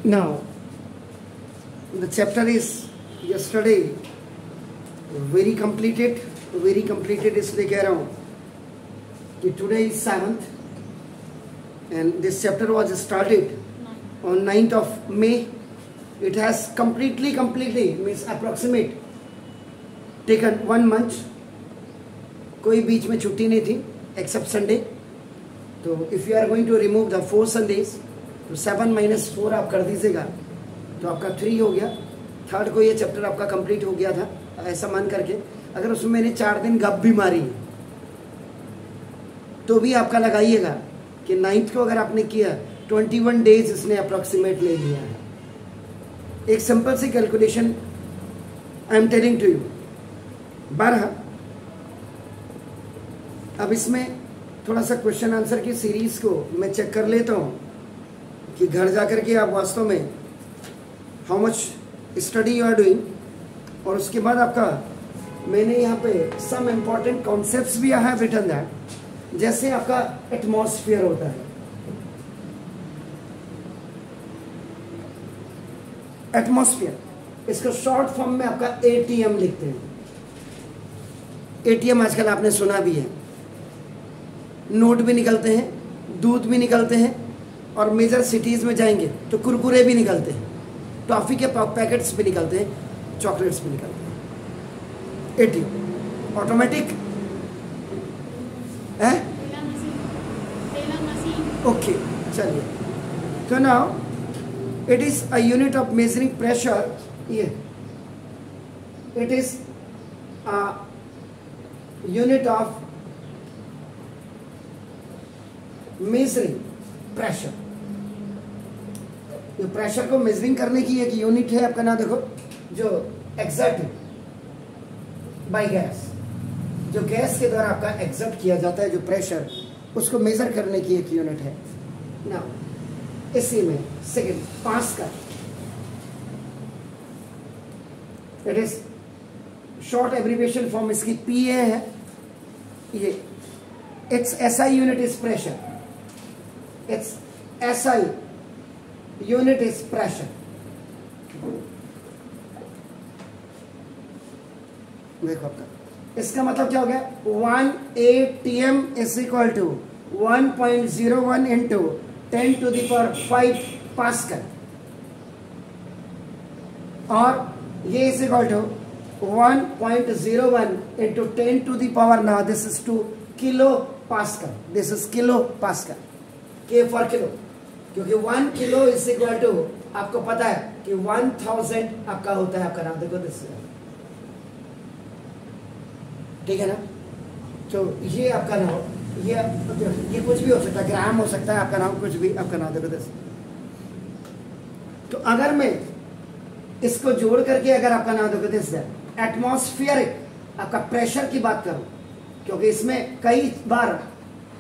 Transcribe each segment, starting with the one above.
Now, the chapter is yesterday very completed इसलिए कह रहा हूँ कि today is 7th and this chapter was started on 9th of May. It has completely means approximate taken 1 month. कोई बीच में छुट्टी नहीं थी except Sunday. तो if you are going to remove the 4 Sundays तो 7 - 4 आप कर दीजिएगा तो आपका 3 हो गया. थर्ड को ये चैप्टर आपका कंप्लीट हो गया था ऐसा मान करके. अगर उसमें मैंने 4 दिन गप भी मारी तो भी आपका लगाइएगा कि 9th को अगर आपने किया 21 डेज इसने अप्रोक्सीमेट ले लिया है. एक सिंपल सी calculation I am telling to you. 12. अब इसमें थोड़ा सा क्वेश्चन आंसर की सीरीज को मैं चेक कर लेता हूँ कि घर जाकर के आप वास्तव में how much study you are doing. और उसके बाद आपका मैंने यहाँ पे सम इम्पॉर्टेंट कॉन्सेप्ट्स भी आई हैव रिटन दैट. जैसे आपका एटमॉस्फेयर होता है. एटमॉस्फेयर इसको शॉर्ट फॉर्म में आपका एटीएम लिखते हैं. एटीएम आजकल आपने सुना भी है. नोट भी निकलते हैं, दूध भी निकलते हैं और मेजर सिटीज में जाएंगे तो कुरकुरे भी निकलते हैं, टॉफी के पैकेट्स भी निकलते हैं, चॉकलेट्स भी निकलते हैं. एटीएम ऑटोमेटिक है. ओके चलिए. तो now it is a unit of measuring pressure. Yeah, it is a unit of measuring pressure. ये प्रेशर को मेजरिंग करने की एक यूनिट है आपका. ना देखो जो एक्सर्टेड बाय गैस, जो गैस के द्वारा आपका एक्सर्ट किया जाता है जो प्रेशर, उसको मेजर करने की एक यूनिट है. ना इसी में second pascal. It is short abbreviation form इसकी पीए है. ये it's SI unit is pressure. It's SI unit is pressure. देखो आपका इसका मतलब क्या हो गया. 1 ATM is equal to 1.01 into 10⁵ pascal. और ये is equal to 1.01 into 10⁻, now this is 2 kilo pascal. This is kilo pascal. K for kilo, क्योंकि 1 किलो इज इक्वल टू आपको पता है कि 1000 आपका होता है आपका. नाम देखो दिस, ठीक है ना. तो ये आपका नाम, ये कुछ भी हो सकता है, ग्राम हो सकता है आपका नाम, कुछ भी आपका नाम देखो दिस. तो अगर मैं इसको जोड़ करके अगर आपका नाम देखो दिस एटमॉस्फेरिक आपका प्रेशर की बात करूं, क्योंकि इसमें कई बार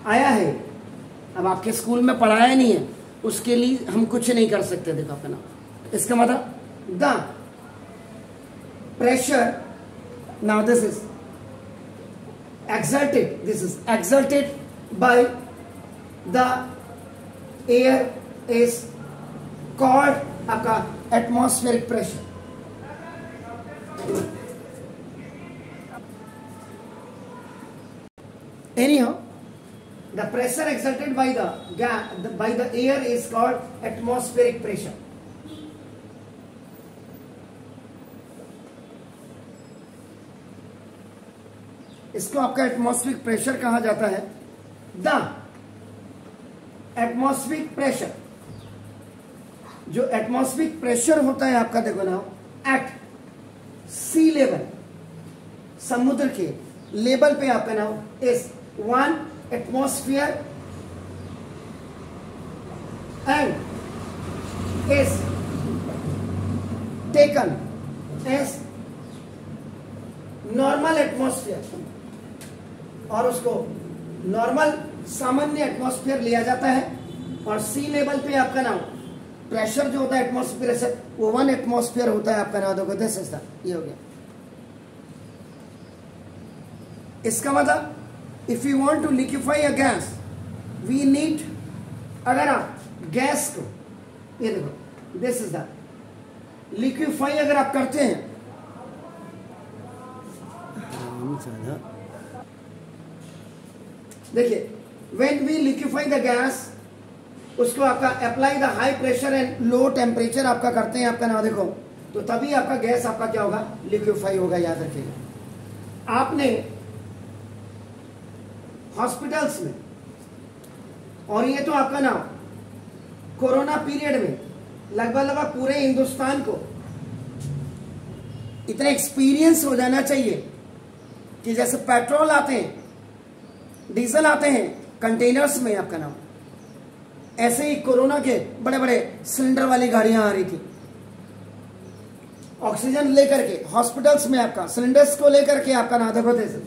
आया है, अब आपके स्कूल में पढ़ाया नहीं है, उसके लिए हम कुछ नहीं कर सकते. देखो आपका नाम, इसका मतलब the pressure, now this is exerted, this is exerted by the air is called आपका atmospheric pressure. Anyhow, the pressure exerted by the air is called atmospheric pressure. इसको आपका एटमॉस्फेरिक प्रेशर कहा जाता है. द एटमॉस्फेरिक प्रेशर, जो atmospheric pressure होता है आपका देखो ना एट सी लेवल, समुद्र के लेवल पे आपका नाम is 1 atmosphere and is taken as normal atmosphere. और उसको नॉर्मल सामान्य एटमॉस्फेयर लिया जाता है. और सी लेवल पे आपका नाम प्रेशर जो होता है एटमॉस्फेयर से वो 1 एटमॉस्फेयर होता है आपका नाम देखो दिस इज द, ये हो गया. इसका मतलब if you want to liquefy a gas we need, अगर आप गैस को ये देखो दिस इज द लिक्विफाई अगर आप करते हैं, देखिए when we liquefy the gas, उसको आपका apply the high pressure and low temperature आपका करते हैं आपका ना, देखो तो तभी आपका गैस आपका क्या होगा, लिक्विफाई होगा, याद रखिएगा। आपने हॉस्पिटल्स में, और ये तो आपका ना कोरोना पीरियड में लगभग पूरे हिंदुस्तान को इतना एक्सपीरियंस हो जाना चाहिए कि जैसे पेट्रोल आते हैं, डीजल आते हैं कंटेनर्स में आपका नाम, ऐसे ही कोरोना के बड़े बड़े सिलेंडर वाली गाड़ियां आ रही थी ऑक्सीजन लेकर के हॉस्पिटल्स में, आपका सिलेंडर्स को लेकर के आपका ना, देखो जैसे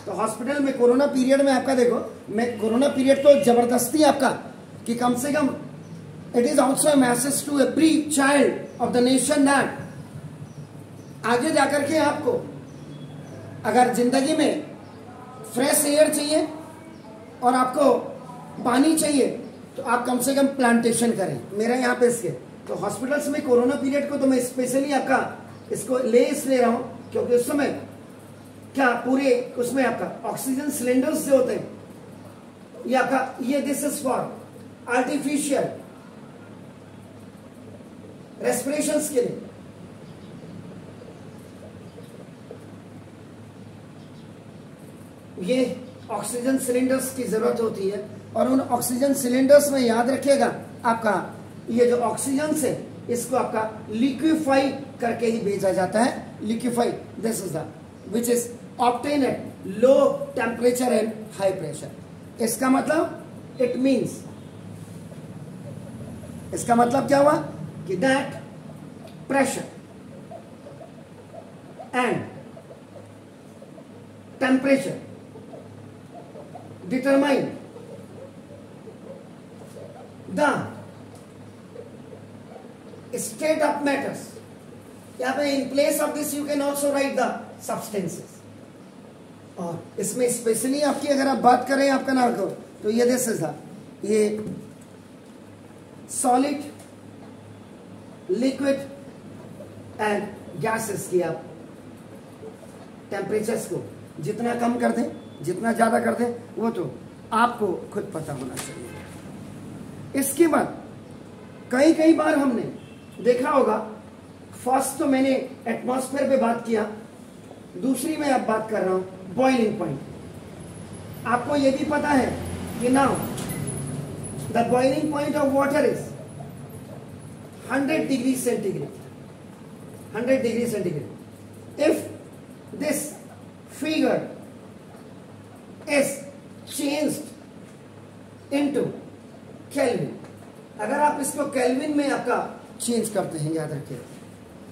तो हॉस्पिटल में कोरोना पीरियड में आपका देखो, मैं कोरोना पीरियड तो जबरदस्ती आपका कि कम से कम it is also a message to every child of the nation that आगे जाकर के आपको अगर जिंदगी में फ्रेश एयर चाहिए और आपको पानी चाहिए तो आप कम से कम प्लांटेशन करें। मेरा यहाँ पे इसके तो हॉस्पिटल्स में कोरोना पीरियड को तो मैं स्पेशली आपका इसको इसलिए रहा हूं क्योंकि उस समय क्या पूरे उसमें आपका ऑक्सीजन सिलेंडर्स जो होते हैं ये आपका ये दिस इज फॉर आर्टिफिशियल रेस्पिरेशंस के लिए, ये ऑक्सीजन सिलेंडर्स की जरूरत होती है और उन ऑक्सीजन सिलेंडर्स में याद रखिएगा आपका ये जो ऑक्सीजन से इसको आपका लिक्विफाई करके ही भेजा जाता है। Liquefy this is the which is obtain at low temperature and high pressure. इसका मतलब इट मीन्स, इसका मतलब क्या हुआ कि that pressure and temperature determine the state of matters। यहाँ पे in place of this you can also write the substances। और इसमें स्पेशली आपकी अगर आप बात करें आपका नाम को तो ये दिस इज ये सॉलिड, लिक्विड एंड गैसेस की आप टेम्परेचर्स को जितना कम कर दें जितना ज्यादा कर दें वो तो आपको खुद पता होना चाहिए। इसके बाद कई बार हमने देखा होगा, फर्स्ट तो मैंने एटमॉस्फेयर पे बात किया, दूसरी में अब बात कर रहा हूं बॉइलिंग पॉइंट। आपको ये भी पता है कि now the boiling point of water is 100 degree centigrade. 100 degree centigrade. If this figure is changed into Kelvin, अगर आप इसको केल्विन में आपका चेंज करते हैं याद रखिए,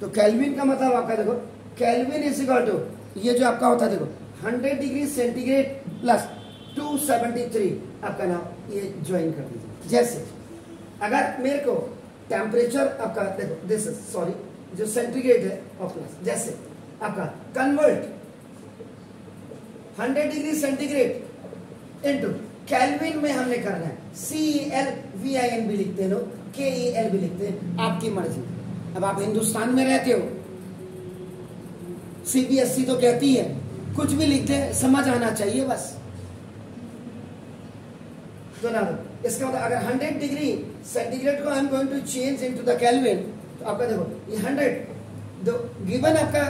तो केल्विन का मतलब आपका देखो केल्विन इज इक्वल टू ये जो आपका होता है देखो 100 डिग्री सेंटीग्रेड प्लस 273 आपका नाम ये ज्वाइन कर दीजिए। जैसे अगर मेरे को टेम्परेचर आपका देखो दिस इज सॉरी जो सेंटीग्रेड है और प्लस, जैसे आपका convert 100 degree centigrade into kelvin में हमने करना है। CELVIN भी लिखते हैं लोग, KEL भी लिखते हैं, आपकी मर्जी। अब आप हिंदुस्तान में रहते हो, CBSE तो कहती है कुछ भी लिखते हैं समझ आना चाहिए बस। तो ना इसका मतलब अगर 100 डिग्री सेंटीग्रेड को I am going to change into the kelvin, तो आपका देखो ये 100 गिवन आपका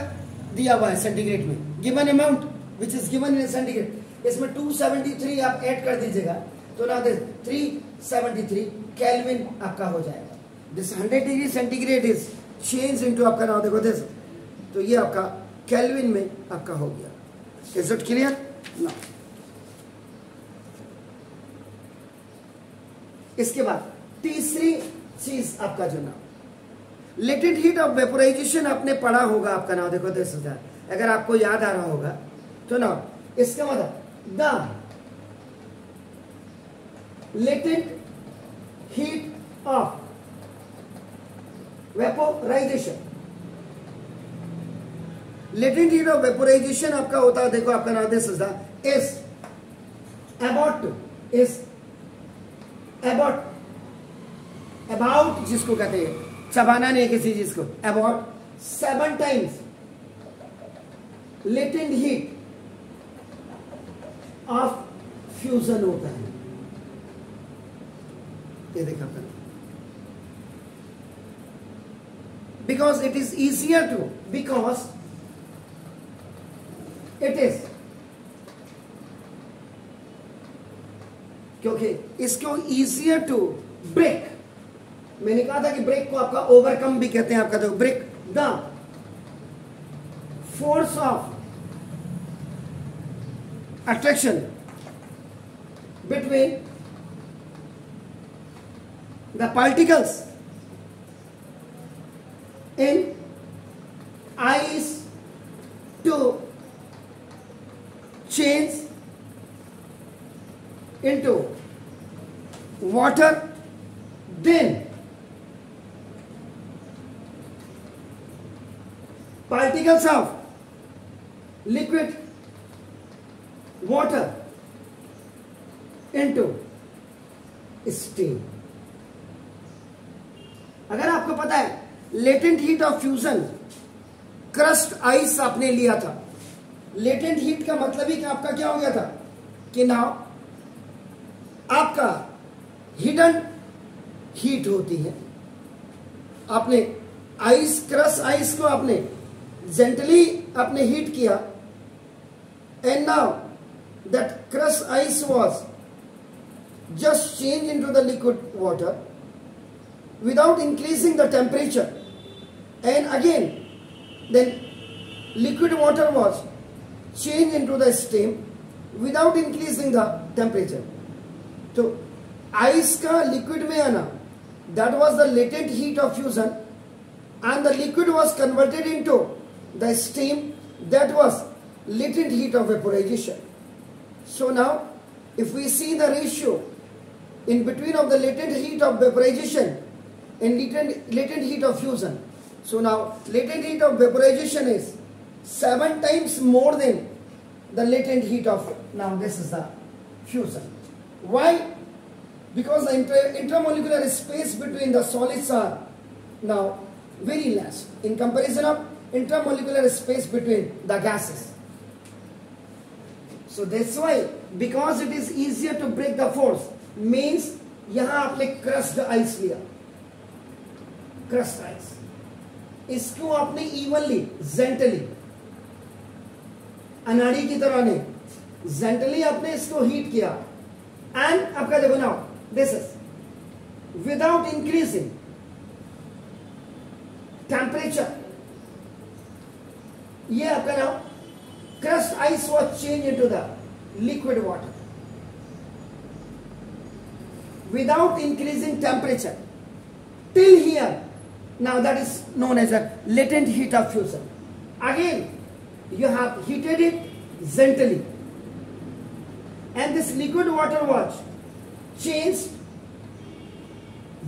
दिया हुआ है सेंटीग्रेड में, given amount which is given in centigrade, इसमें 273 आप ऐड कर दीजिएगा तो ना 373 केल्विन आपका हो जाएगा। This 100 degree centigrade is change into आपका नाम देखो दिस, तो ये आपका केल्विन में आपका हो गया। इज इट क्लियर ना? इसके बाद तीसरी चीज आपका जो नाम लेटेंट हीट ऑफ वेपोराइजेशन आपने पढ़ा होगा आपका नाम देखो दिस, अगर आपको याद आ रहा होगा तो ना इसका मतलब the latent heat of vaporisation, latent heat of vaporisation आपका होता है देखो आपका नाम दिस इज अबाउट जिसको कहते हैं चबाना नहीं किसी चीज को, about 7 times latent heat of fusion होता है। ये देखा आपने, because it is easier to, because it is, क्योंकि इसको इजियर टू ब्रेक, मैंने कहा था कि ब्रेक को आपका ओवरकम भी कहते हैं, आपका तो break the force of attraction between the particles in ice to change into water, then particles of liquid water into steam। अगर आपको पता है latent heat of fusion, crust ice आपने लिया था, लेटेंट हीट का मतलब ही कि आपका क्या हो गया था कि नाउ आपका हिडन हीट होती है। आपने आइस, क्रस्ट आइस को आपने जेंटली आपने हीट किया, and now that crust ice was just change into the liquid water without increasing the temperature, and again then liquid water was changed into the steam without increasing the temperature। तो ice का liquid में आना, that was the latent heat of fusion, and the liquid was converted into the steam, that was latent heat of vaporization। So now if we see the ratio in between of the latent heat of vaporization and latent heat of fusion, so now latent heat of vaporization is 7 times more than the latent heat of, now this is the fusion। Why? Because the intermolecular space between the solids are now very less in comparison of intermolecular space between the gases। So that's why, because it is easier to break the force, means यहां आपने crust ice लिया, crust ice, इसको आपने evenly gently, अनाड़ी की तरह नहीं, gently आपने इसको हीट किया, एंड आपका देखो now this is without increasing temperature, ये आपका now crust ice was change into the liquid water without increasing temperature till here। Now that is known as a latent heat of fusion। Again you have heated it gently, and this liquid water was changed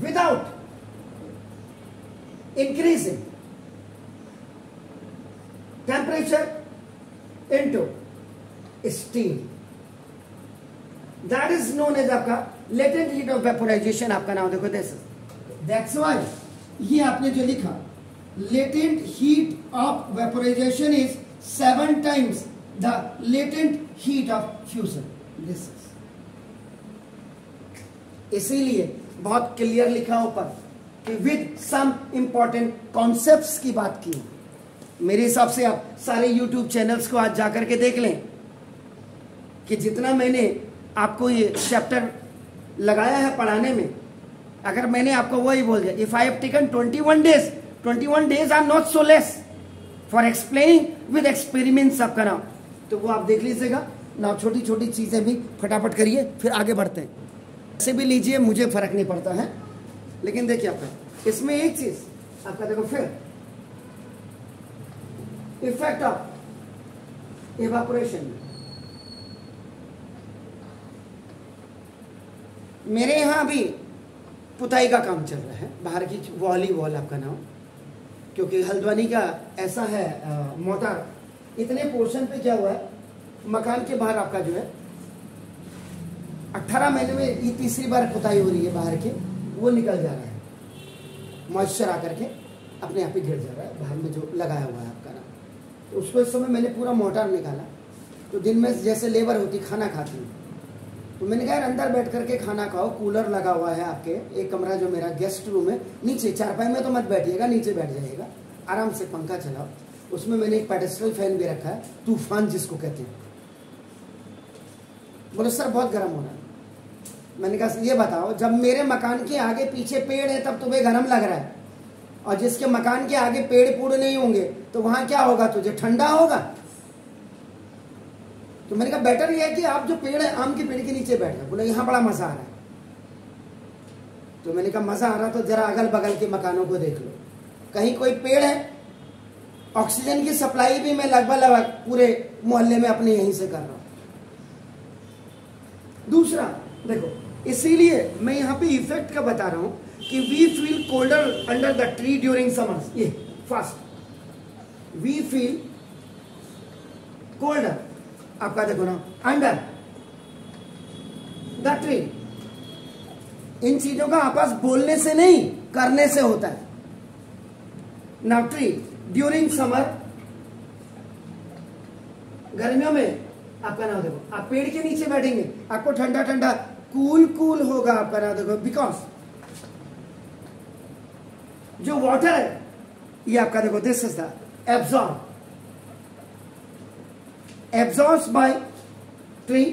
without increasing temperature into steam। That is known as आपका latent heat of vaporization। आपका नाम देखो this, that's why ये आपने जो लिखा latent heat of vaporization is 7 times the latent heat of fusion। this is, इसीलिए बहुत क्लियर लिखा ऊपर कि with some important concepts की बात की। मेरे हिसाब से आप सारे YouTube चैनल्स को आज जाकर के देख लें कि जितना मैंने आपको ये चैप्टर लगाया है पढ़ाने में, अगर मैंने आपको वही बोल दिया, if I have taken 21 days are not so less for explaining with experiments आपका नाम, तो वो आप देख लीजिएगा ना। छोटी छोटी चीजें भी फटाफट करिए, फिर आगे बढ़ते हैं। ऐसे भी लीजिए, मुझे फर्क नहीं पड़ता है, लेकिन देखिए आपका इसमें एक चीज आपका देखो, फिर इफेक्ट ऑफ इवेपोरेशन। मेरे यहाँ भी पुताई का काम चल रहा है, बाहर की वॉलीबॉल आपका नाम, क्योंकि हल्द्वानी का ऐसा है मोटर, इतने पोर्शन पे क्या हुआ है, मकान के बाहर आपका जो है 18 महीने में ये तीसरी बार पुताई हो रही है, बाहर के वो निकल जा रहा है। मॉइस्चर आकर के अपने आप ही गिर जा रहा है बाहर में जो लगाया हुआ है आपका ना। तो उसको इस समय मैंने पूरा मोटर निकाला। तो दिन में जैसे लेबर होती खाना खाती हूँ, तो मैंने कहा यार अंदर बैठ करके खाना खाओ, कूलर लगा हुआ है आपके, एक कमरा जो मेरा गेस्ट रूम है, नीचे चारपाई में तो मत बैठिएगा, नीचे बैठ जाइएगा, आराम से पंखा चलाओ। उसमें मैंने एक पेडेस्ट्रल फैन भी रखा है, तूफान जिसको कहते हैं। बोले सर बहुत गर्म हो रहा है। मैंने कहा ये बताओ, जब मेरे मकान के आगे पीछे पेड़ है तब तुम्हें गर्म लग रहा है, और जिसके मकान के आगे पेड़ पूड़ नहीं होंगे तो वहां क्या होगा, तुझे ठंडा होगा। तो मैंने कहा बेटर ये है कि आप जो पेड़ है आम के पेड़ के नीचे बैठ गए। बोले यहाँ बड़ा मजा आ रहा है। तो मैंने कहा मजा आ रहा तो जरा अगल बगल के मकानों को देख लो, कहीं कोई पेड़ है। ऑक्सीजन की सप्लाई भी मैं लगभग पूरे मोहल्ले में अपने यहीं से कर रहा हूं। दूसरा देखो, इसीलिए मैं यहाँ पे इफेक्ट का बता रहा हूं कि we feel colder under the tree during summers. ये फर्स्ट, वी फील कोल्डर, आपका देखो ना, अंडर द ट्री। इन चीजों का आपस बोलने से नहीं, करने से होता है। नाउ ट्री ड्यूरिंग समर, गर्मियों में आपका नाम देखो, आप पेड़ के नीचे बैठेंगे, आपको ठंडा ठंडा कूल कूल होगा आपका नाम देखो, बिकॉज जो वाटर है ये आपका देखो, this is the absorbed bye tree,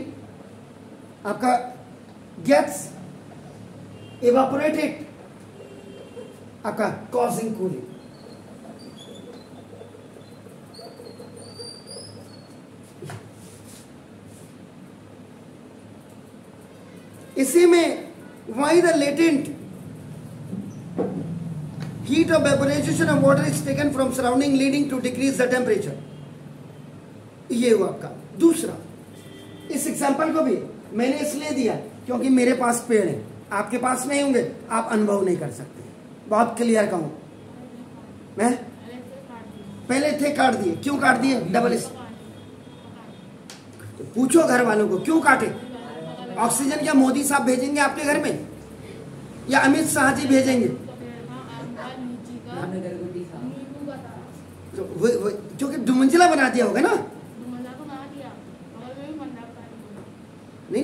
आपका गेट्स इवापोरेटेड, आपका कॉजिंग कूलिंग। इसी में why the latent heat of vaporization of water is taken from surrounding leading to decrease the temperature। ये हुआ आपका दूसरा। इस एग्जांपल को भी मैंने इसलिए दिया क्योंकि मेरे पास पेड़ है, आपके पास नहीं होंगे, आप अनुभव नहीं कर सकते। बहुत क्लियर कहूं मैं, पहले थे काट दिए। क्यों काट दिए? डबल इस तो पूछो घर वालों को क्यों काटे। ऑक्सीजन क्या मोदी साहब भेजेंगे आपके घर में, या अमित शाह जी भेजेंगे? तो क्योंकि दुमंजिला बना दिया होगा ना। नहीं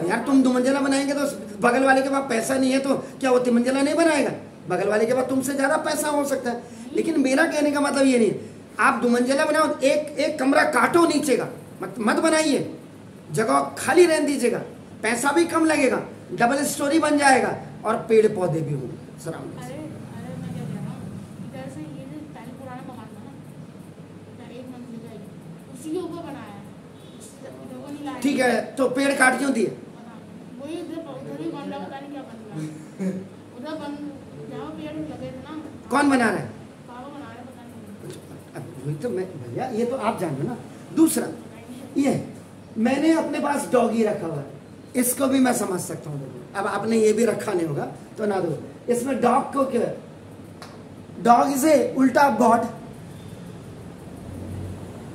यार, तुम दुमंजिला बनाएंगे तो बगल वाले के पास पैसा नहीं है तो क्या वो तिमंजिला नहीं बनाएगा? बगल वाले के पास तुमसे ज्यादा पैसा हो सकता है। लेकिन मेरा कहने का मतलब ये नहीं, आप दुमंजिला बनाओ, एक कमरा काटो नीचे का, मत बनाइए, जगह खाली रहने दीजिएगा, पैसा भी कम लगेगा, डबल स्टोरी बन जाएगा और पेड़ पौधे भी होंगे सराउंडिंग। ठीक है, तो पेड़ काट क्यों दिए? कौन बना रहा है? तो मैं भैया ये तो आप जानो ना। दूसरा ये मैंने अपने पास डॉगी रखा हुआ है, इसको भी मैं समझ सकता हूँ। अब आपने ये भी रखा नहीं होगा तो ना दो। इसमें डॉग को क्या, डॉग इज ए उल्टा गॉड,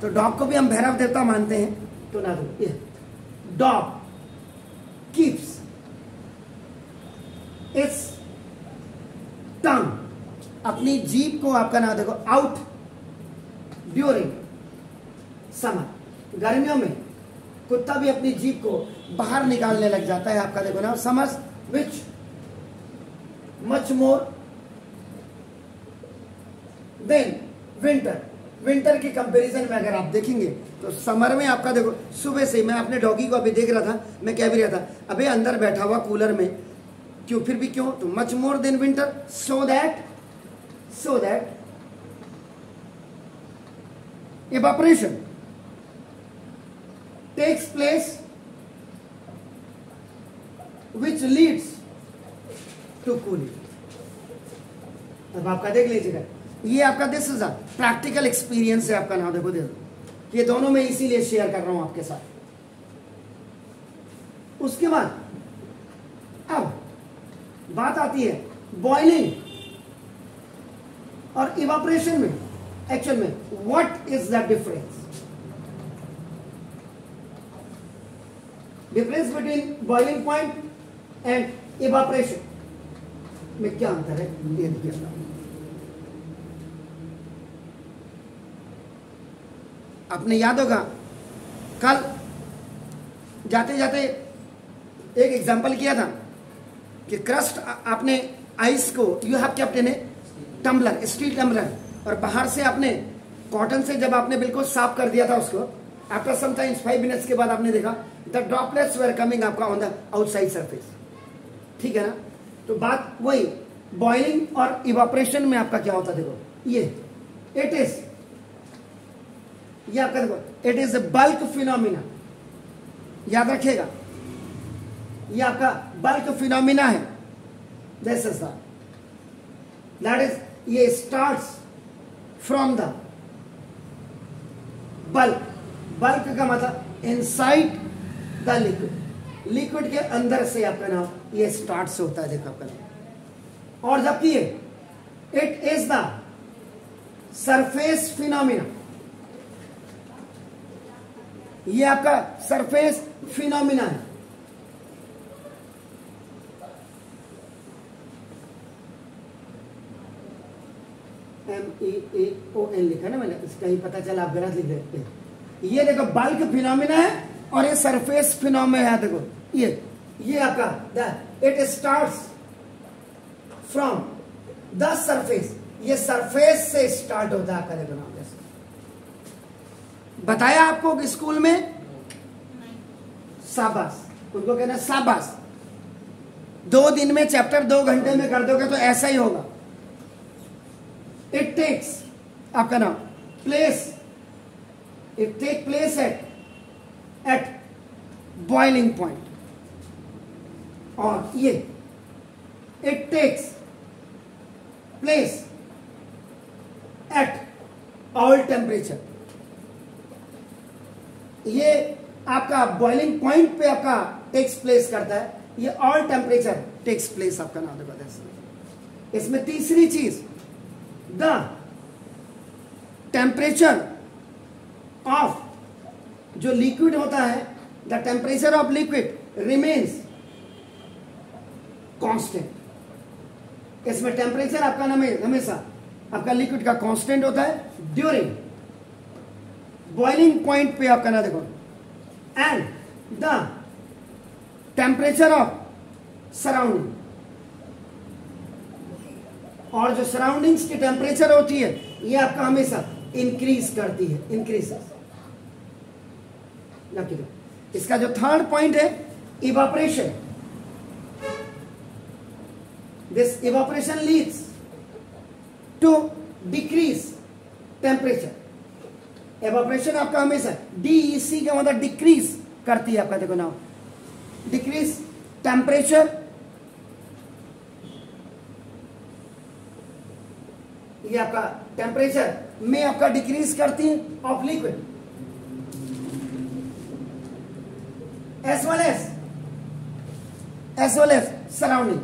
तो डॉग को भी हम भैरव देवता मानते हैं, तो ना दो। ये डॉग कीप्स इट्स टंग, अपनी जीभ को आपका ना देखो आउट ड्यूरिंग समर। गर्मियों में कुत्ता भी अपनी जीभ को बाहर निकालने लग जाता है, आपका देखो ना summer, which much more than winter. Winter की कंपैरिजन में अगर आप देखेंगे तो समर में आपका देखो, सुबह से मैं अपने डॉगी को अभी देख रहा था, मैं कह भी रहा था अबे अंदर बैठा हुआ कूलर में, क्यों फिर भी क्यों, तो much more than winter, so that evaporation takes place which leads to cooling। अब आपका देख लीजिएगा, ये आपका this is a practical experience है आपका। नाम देखो ये दोनों मैं इसीलिए शेयर कर रहा हूं आपके साथ। उसके बाद अब बात आती है बॉइलिंग और इवापोरेशन में। एक्चुअल में what is the difference between boiling point and evaporation? में क्या अंतर है ये देखिए। आपने याद होगा कल जाते जाते एक एग्जांपल किया था कि क्रस्ट आपने आइस को you have kept in a tumbler, steel tumbler, और बाहर से आपने कॉटन से जब आपने बिल्कुल साफ कर दिया था उसको, आफ्टर सम टाइम्स 5 मिनट्स के बाद आपने देखा द ड्रॉपलेट्स वेर कमिंग आपका ऑन द आउटसाइड सरफेस, ठीक है ना। तो बात वही बॉइलिंग और इवापोरेशन में आपका क्या होता है, देखो ये इट इज, ये आपका देखो it is A bulk phenomena, याद रखिएगा ये आपका बल्क फिनोमिना है। दिस इज दैट इज, ये starts from the bulk, bulk का मतलब इनसाइड द लिक्विड, लिक्विड के अंदर से आपका नाम ये स्टार्ट्स होता है, देखो आपका नाम। और जबकि ये it is the surface phenomena, ये आपका सरफेस फिनोमिना है। MEAON लिखा ना मैंने, इसका ही पता चला आप गलत लिख देते हैं। ये देखो बल्क फिनोमिना है और ये सरफेस फिनोमिना है, देखो ये आपका it starts from the surface, ये सरफेस से स्टार्ट होता है आपका, देखो नाम जैसे बताया आपको कि स्कूल में, शाबाश, उनको कहना शाबाश। 2 दिन में चैप्टर 2 घंटे में कर दोगे तो ऐसा ही होगा। इट टेक्स आपका नाम place, it take place at boiling point, और ये it takes place at all temperature, ये आपका बॉइलिंग पॉइंट पे आपका टेक्स प्लेस करता है, ये ऑल टेम्परेचर टेक्स प्लेस आपका नाम देखो। इसमें तीसरी चीज द टेम्परेचर ऑफ जो लिक्विड होता है, the temperature of liquid remains constant. इसमें टेम्परेचर आपका नाम हमेशा आपका लिक्विड का कांस्टेंट होता है ड्यूरिंग बॉइलिंग पॉइंट पे आपका ना देखो, and the temperature of surrounding, और जो सराउंडिंग्स की टेम्परेचर होती है ये आपका हमेशा इंक्रीज करती है, इंक्रीजेस। इसका जो थर्ड पॉइंट है evaporation, this evaporation leads to decrease temperature. Evaporation आपका हमेशा DEC का मतलब डिक्रीज करती है आपका, देखो नाउ डिक्रीज टेम्परेचर, ये आपका टेम्परेचर में आपका डिक्रीज करती है of liquid, as well as surrounding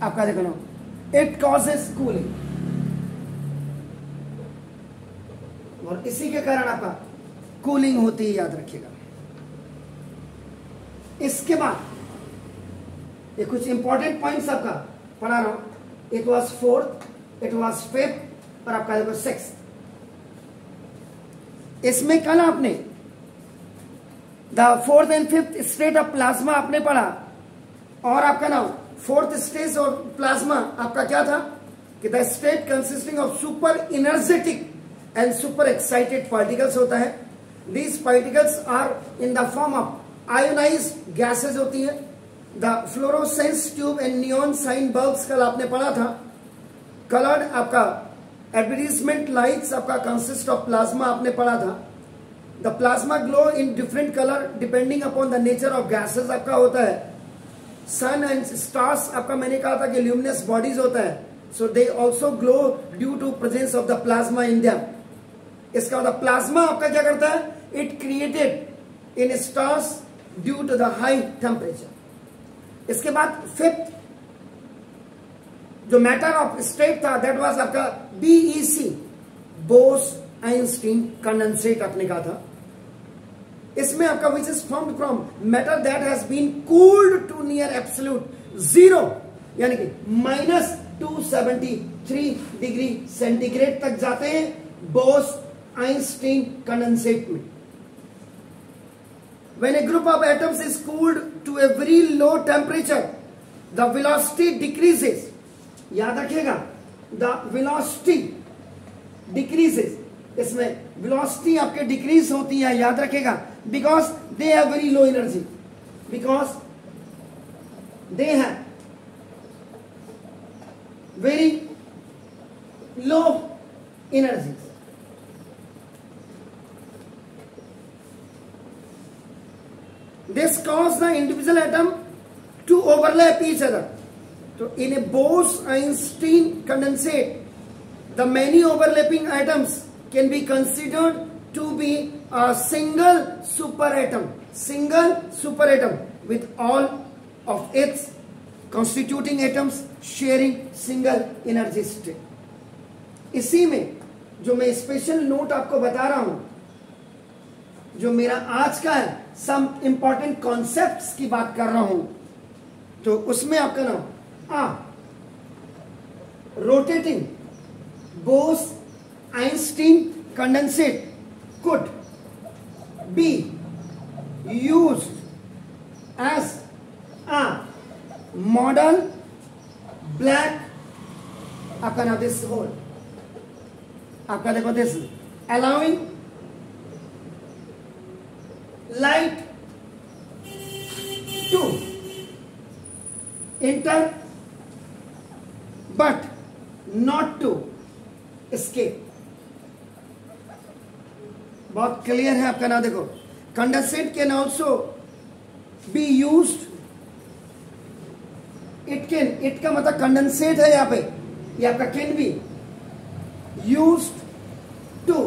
आपका, देखो ना इट कॉजेस कूलिंग, और इसी के कारण आपका कूलिंग होती है, याद रखिएगा। इसके बाद ये कुछ इंपॉर्टेंट पॉइंट्स आपका पढ़ा रहा हूं। It was 4th, it was 5th और आपका देखो 6th। इसमें कल आपने the 4th and 5th state of plasma आपने पढ़ा, और आपका नाम 4th स्टेज ऑफ प्लाज्मा आपका क्या था कि the state consisting of super energetic and super excited particles होता है। These particles are in the form of ionised gases होती है। The fluorescence tube and neon sign bulbs कल आपने पढ़ा था। कलर्ड आपका एडवर्टीजमेंट लाइट्स आपका कंसिस्ट ऑफ प्लाज्मा आपने पढ़ा था। The plasma glow in different colour depending upon the nature of gases आपका होता है। सन एंड स्टार्स आपका मैंने कहा था कि ल्यूमिनस बॉडीज होता है, so they also glow due to presence of the plasma in them. इसका मतलब प्लाज्मा आपका क्या करता है, it created in stars due to the high temperature. इसके बाद 5th जो मैटर ऑफ स्टेट था दैट वाज आपका BEC, बोस आइंस्टीन कंडेंसेट आपने कहा था। इसमें आपका which is formed from matter that has been cooled to near absolute zero, यानी कि -273 डिग्री सेंटीग्रेड तक जाते हैं बोस-आइंस्टीन कंडेंसेट में। When a group of atoms is cooled to a very low temperature, the velocity decreases. याद रखिएगा, the velocity decreases. इसमें velocity आपके decrease होती है, याद रखिएगा, because they have very low energy. Because they have very low energy. This causes the individual atom to overlap each other. So in a Bose-Einstein condensate, the many overlapping atoms can be considered to be a single superatom with all of its constituting atoms sharing single energy state. इसी में जो मैं special note आपको बता रहा हूं, जो मेरा आज का है, सम इंपॉर्टेंट कॉन्सेप्ट्स की बात कर रहा हूं, तो उसमें आपका नाम rotating Bose-Einstein condensate could be used as a model black, आपका नाम दिस होल, आपका देखो this allowing light to enter but not to escape. बहुत क्लियर है आपका नाम देखो। Condensate can also be used, it का मतलब कंडेंसेट है यहाँ पे, ये आपका can be used to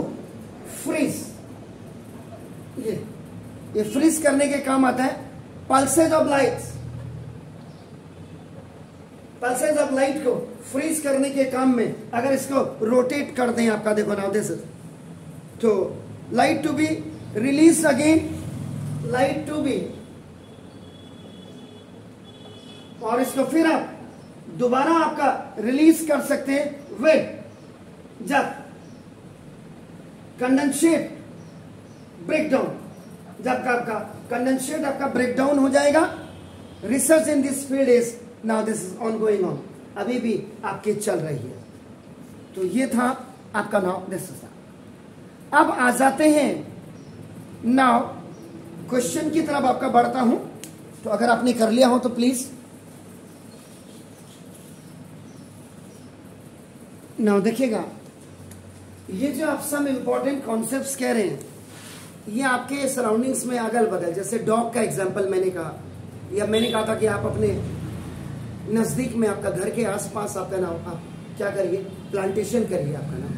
freeze, ये फ्रीज करने के काम आता है। पल्सेज ऑफ लाइट को फ्रीज करने के काम में अगर इसको रोटेट कर दें, आपका देखो नाउ दिस, तो light to be release again, light to be, और इसको फिर आप दोबारा आपका रिलीज कर सकते हैं वेट, जब कंडेंसेट ब्रेकडाउन, जब आपका कंडेंसेट आपका ब्रेकडाउन हो जाएगा। Research in this field is now this is on going on, अभी भी आपकी चल रही है। तो ये था आपका नाउ दिस। अब आ जाते हैं नाउ क्वेश्चन की तरफ आपका बढ़ता हूं, तो अगर आपने कर लिया हो तो प्लीज नाउ देखिएगा, ये जो आप सब इंपॉर्टेंट कॉन्सेप्ट्स कह रहे हैं, ये आपके सराउंडिंग्स में अगल बगल, जैसे डॉग का एग्जांपल मैंने कहा, या मैंने कहा था कि आप अपने नजदीक में आपका घर के आसपास आपका नाम आप क्या करिए, प्लांटेशन करिए आपका नाम।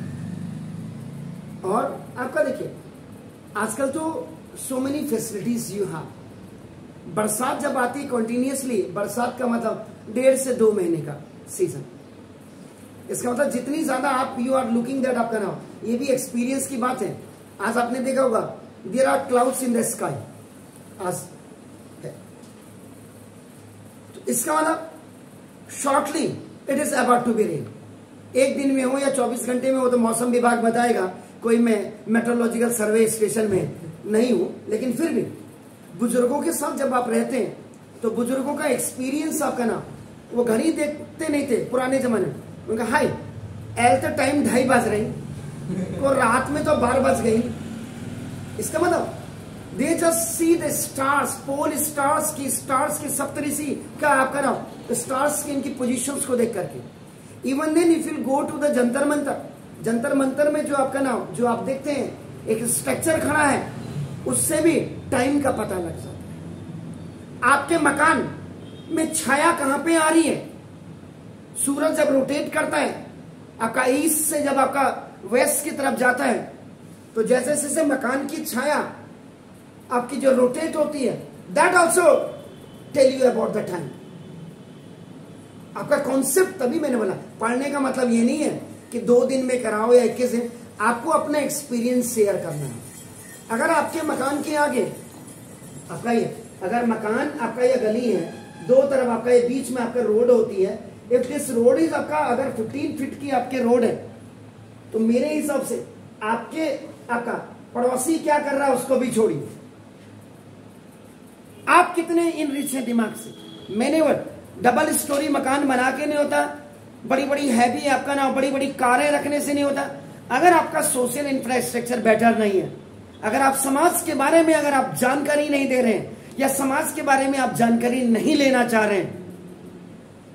और आपका देखिए आजकल तो so many facilities you have. बरसात जब आती है कंटिन्यूअसली, बरसात का मतलब 1.5 से 2 महीने का सीजन, इसका मतलब जितनी ज्यादा आप यू आर लुकिंग दैट आपका नाम, ये भी एक्सपीरियंस की बात है। आज आपने देखा होगा there are clouds in the sky, आज है, तो इसका मतलब shortly it is about to be rain. एक दिन में हो या 24 घंटे में हो तो मौसम विभाग बताएगा, कोई मैं मेट्रोलॉजिकल सर्वे स्टेशन में नहीं हूं, लेकिन फिर भी बुजुर्गों के साथ जब आप रहते हैं तो बुजुर्गों का एक्सपीरियंस आपका ना, वो घड़ी देखते नहीं थे पुराने जमाने में, उनका हाई एल तो टाइम 2:30 बज रही, और रात में तो 12 बज गई। इसका मतलब they just see the stars, pole stars की सप्तऋषि का आपका नाम, स्टार्स की इनकी पोजीशंस को देख करके। Even then if you go to the Jantar Mantar, Jantar Mantar में जो आपका नाम, जो आप देखते हैं एक स्ट्रक्चर खड़ा है, उससे भी टाइम का पता लग जाता है। आपके मकान में छाया कहां पे आ रही है, सूरज जब रोटेट करता है आपका ईस्ट से, जब आपका वेस्ट की तरफ जाता है, तो जैसे जैसे मकान की छाया आपकी जो रोटेट होती है, that also tell you about the time. आपका कॉन्सेप्ट, तभी मैंने बोला पढ़ने का मतलब ये नहीं है कि 2 दिन में कराओ या 21 दिन, आपको अपना एक्सपीरियंस शेयर करना है। अगर आपके मकान के आगे आपका ये अगर मकान आपका ये गली है, दो तरफ आपका ये बीच में आपका रोड होती है, इफ दिस रोड इज आपका अगर 15 फीट की आपके रोड है, तो मेरे हिसाब से आपका पड़ोसी क्या कर रहा है उसको भी छोड़िए। आप कितने इन रिच है दिमाग से। मैंने वो डबल स्टोरी मकान बना के नहीं होता, बड़ी बड़ी हैवी आपका ना बड़ी बड़ी कारें रखने से नहीं होता। अगर आपका सोशल इंफ्रास्ट्रक्चर बेटर नहीं है, अगर आप समाज के बारे में अगर आप जानकारी नहीं दे रहे हैं या समाज के बारे में आप जानकारी नहीं लेना चाह रहे हैं,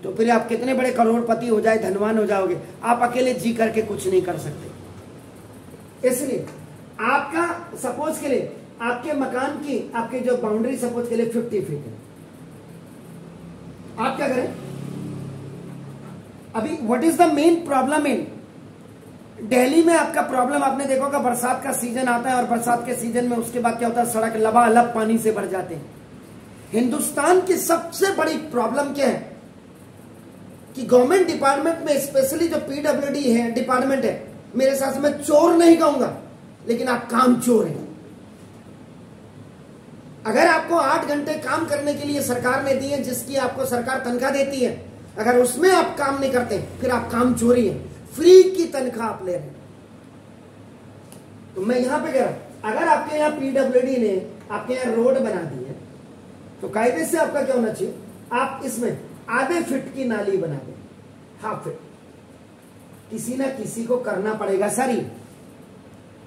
तो फिर आप कितने बड़े करोड़पति हो जाए, धनवान हो जाओगे, आप अकेले जी करके कुछ नहीं कर सकते। इसलिए आपका सपोज के लिए आपके मकान की आपके जो बाउंड्री सपोज के लिए 50 फीट है, आप क्या करें। अभी what is the main problem in Delhi में आपका प्रॉब्लम आपने देखा होगा, बरसात का सीजन आता है और बरसात के सीजन में उसके बाद क्या होता है, सड़क लबालब पानी से भर जाते हैं। हिंदुस्तान की सबसे बड़ी प्रॉब्लम क्या है कि गवर्नमेंट डिपार्टमेंट में स्पेशली जो पीडब्ल्यूडी है डिपार्टमेंट है, मेरे हिसाब से मैं चोर नहीं कहूंगा, लेकिन आप काम चोर हैं। अगर आपको 8 घंटे काम करने के लिए सरकार ने दी है, जिसकी आपको सरकार तनख्वाह देती है, अगर उसमें आप काम नहीं करते फिर आप काम चोरी है, फ्री की तनख्वाह आप ले रहे हैं। तो मैं यहां पे कह रहा हूं, अगर आपके यहां पीडब्ल्यूडी ने आपके यहां रोड बना दी है, तो कायदे से आपका क्या होना चाहिए, आप इसमें आधे फीट की नाली बना दें, हाफ फीट। किसी ना किसी को करना पड़ेगा। सारी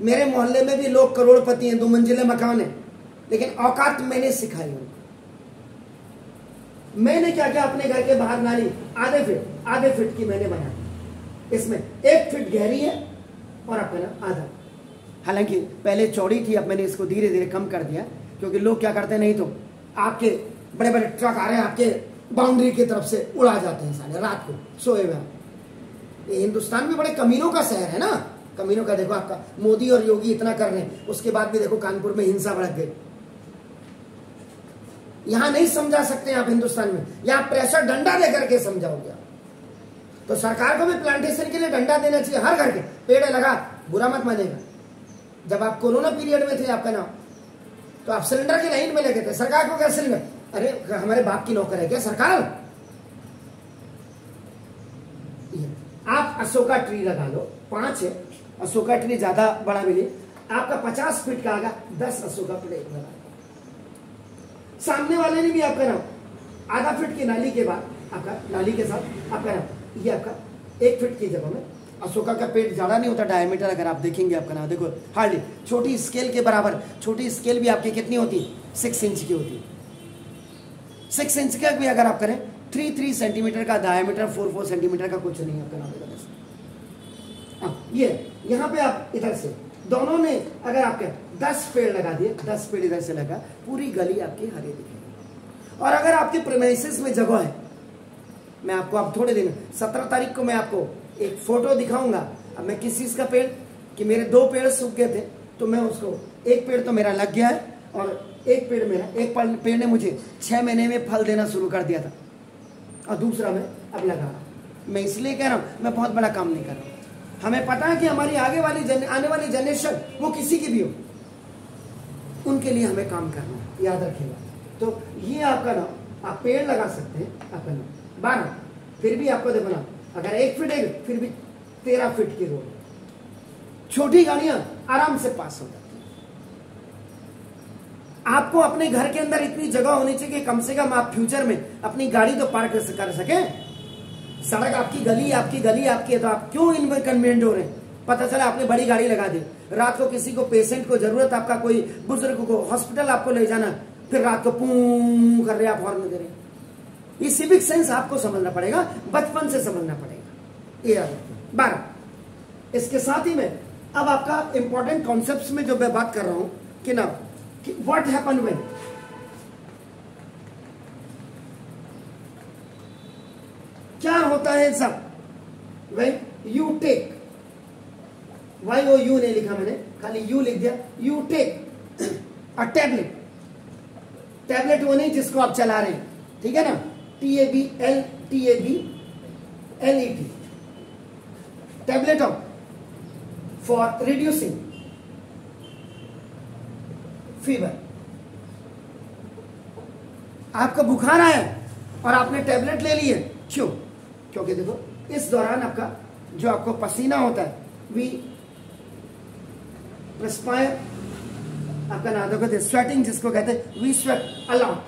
मेरे मोहल्ले में भी लोग करोड़पति हैं, 2 मंजिले मकान है, लेकिन औकात मैंने सिखाई उनको। मैंने क्या किया, अपने घर के बाहर नाली आधे फीट की मैंने बनाई, इसमें 1 फीट गहरी है और अपना आधा। हालांकि पहले चौड़ी थी, अब मैंने इसको धीरे धीरे कम कर दिया, क्योंकि लोग क्या करते हैं, नहीं तो आपके बड़े बड़े ट्रक आ रहे हैं आपके बाउंड्री की तरफ से उड़ा जाते हैं साले रात को सोए हुए। ये हिंदुस्तान भी बड़े कमीनों का शहर है ना, कमीनों का। देखो आपका मोदी और योगी इतना कर रहे हैं, उसके बाद भी देखो कानपुर में हिंसा भड़क गई। यहां नहीं समझा सकते आप हिंदुस्तान में, यहां प्रेशर डंडा देकर के समझाओगे। तो सरकार को भी प्लांटेशन के लिए डंडा देना चाहिए, हर घर के पेड़ लगा, बुरा मत मानेगा। जब आप कोरोना पीरियड में थे आपका नाम, तो आप सिलेंडर की लाइन में लगे थे, सरकार को क्या सिलेंडर, अरे हमारे बाप की नौकर है क्या सरकार। आप अशोका ट्री लगा लो, 5 है अशोका ट्री, ज्यादा बड़ा मिले, आपका 50 फीट का आगा 10 अशोका पेड़ लगा। सामने वाले ने भी आपका नाम आधा फीट की नाली के बाद आपका नाली के साथ आपका नाम ये आपका 1 फीट की जगह में अशोका का पेड़ ज्यादा नहीं होता, डायमीटर अगर आप देखेंगे आपका नाम देखो हार्डली छोटी स्केल के बराबर, छोटी स्केल भी आपकी कितनी होती, 6 इंच की होती है। 6 इंच का भी अगर आप करें 3 सेंटीमीटर का डायमीटर, 4 सेंटीमीटर का कुछ नहीं आपका नाम। ये यहाँ पे आप इधर से दोनों ने अगर आपके 10 पेड़ लगा दिए, 10 पेड़ इधर से लगा, पूरी गली आपकी हरी दिखेगी। और अगर आपके प्रीमाइसेस में जगह है, मैं आपको अब थोड़े दिन 17 तारीख को मैं आपको एक फोटो दिखाऊंगा। अब मैं किस चीज का पेड़, कि मेरे 2 पेड़ सूख गए थे, तो मैं उसको 1 पेड़ तो मेरा लग गया है और एक पेड़ ने मुझे 6 महीने में फल देना शुरू कर दिया था, और दूसरा मैं अब लगा रहा हूं। मैं इसलिए कह रहा हूं मैं बहुत बड़ा काम नहीं कर रहा हूं। हमें पता है कि हमारी आने वाली जनरेशन वो किसी की भी हो, उनके लिए हमें काम करना है, याद रखिएगा। तो ये आपका नाम आप पेड़ लगा सकते हैं, आपका नाम 12, फिर भी आपको देखो ना, अगर 1 फीट है फिर भी 13 फीट की रोड, छोटी गाड़ियां आराम से पास हो जाती है। आपको अपने घर के अंदर इतनी जगह होनी चाहिए कि कम से कम आप फ्यूचर में अपनी गाड़ी तो पार्क कर सके। सड़क आपकी गली आपकी है, तो आप क्यों इनकन्वीनियंट हो रहे हैं। पता चला आपने बड़ी गाड़ी लगा दी, रात को किसी को पेशेंट को जरूरत, आपका कोई बुजुर्ग को हॉस्पिटल आपको ले जाना, फिर रात को पूं कर रहे आप हॉर्न दे रहे। ये सिविक सेंस आपको समझना पड़ेगा, बचपन से समझना पड़ेगा। ये 12। इसके साथ ही में अब आपका इंपॉर्टेंट कॉन्सेप्ट्स में जो मैं बात कर रहा हूं कि ना, कि व्हाट हैपन व्हेन, क्या होता है सब, व्हेन यू टेक, YOU नहीं लिखा मैंने, खाली यू लिख दिया, you take a tablet. Tablet वो नहीं जिसको आप चला रहे हैं, ठीक है ना, TABLET, tablet of for reducing fever. आपका बुखार आया और आपने टैबलेट ले लिए, क्यों? क्योंकि देखो इस दौरान आपका जो आपको पसीना होता है, वी रेस्पायर, आपका ना देखो स्वेटिंग जिसको कहते हैं, वी स्वेट अलॉट,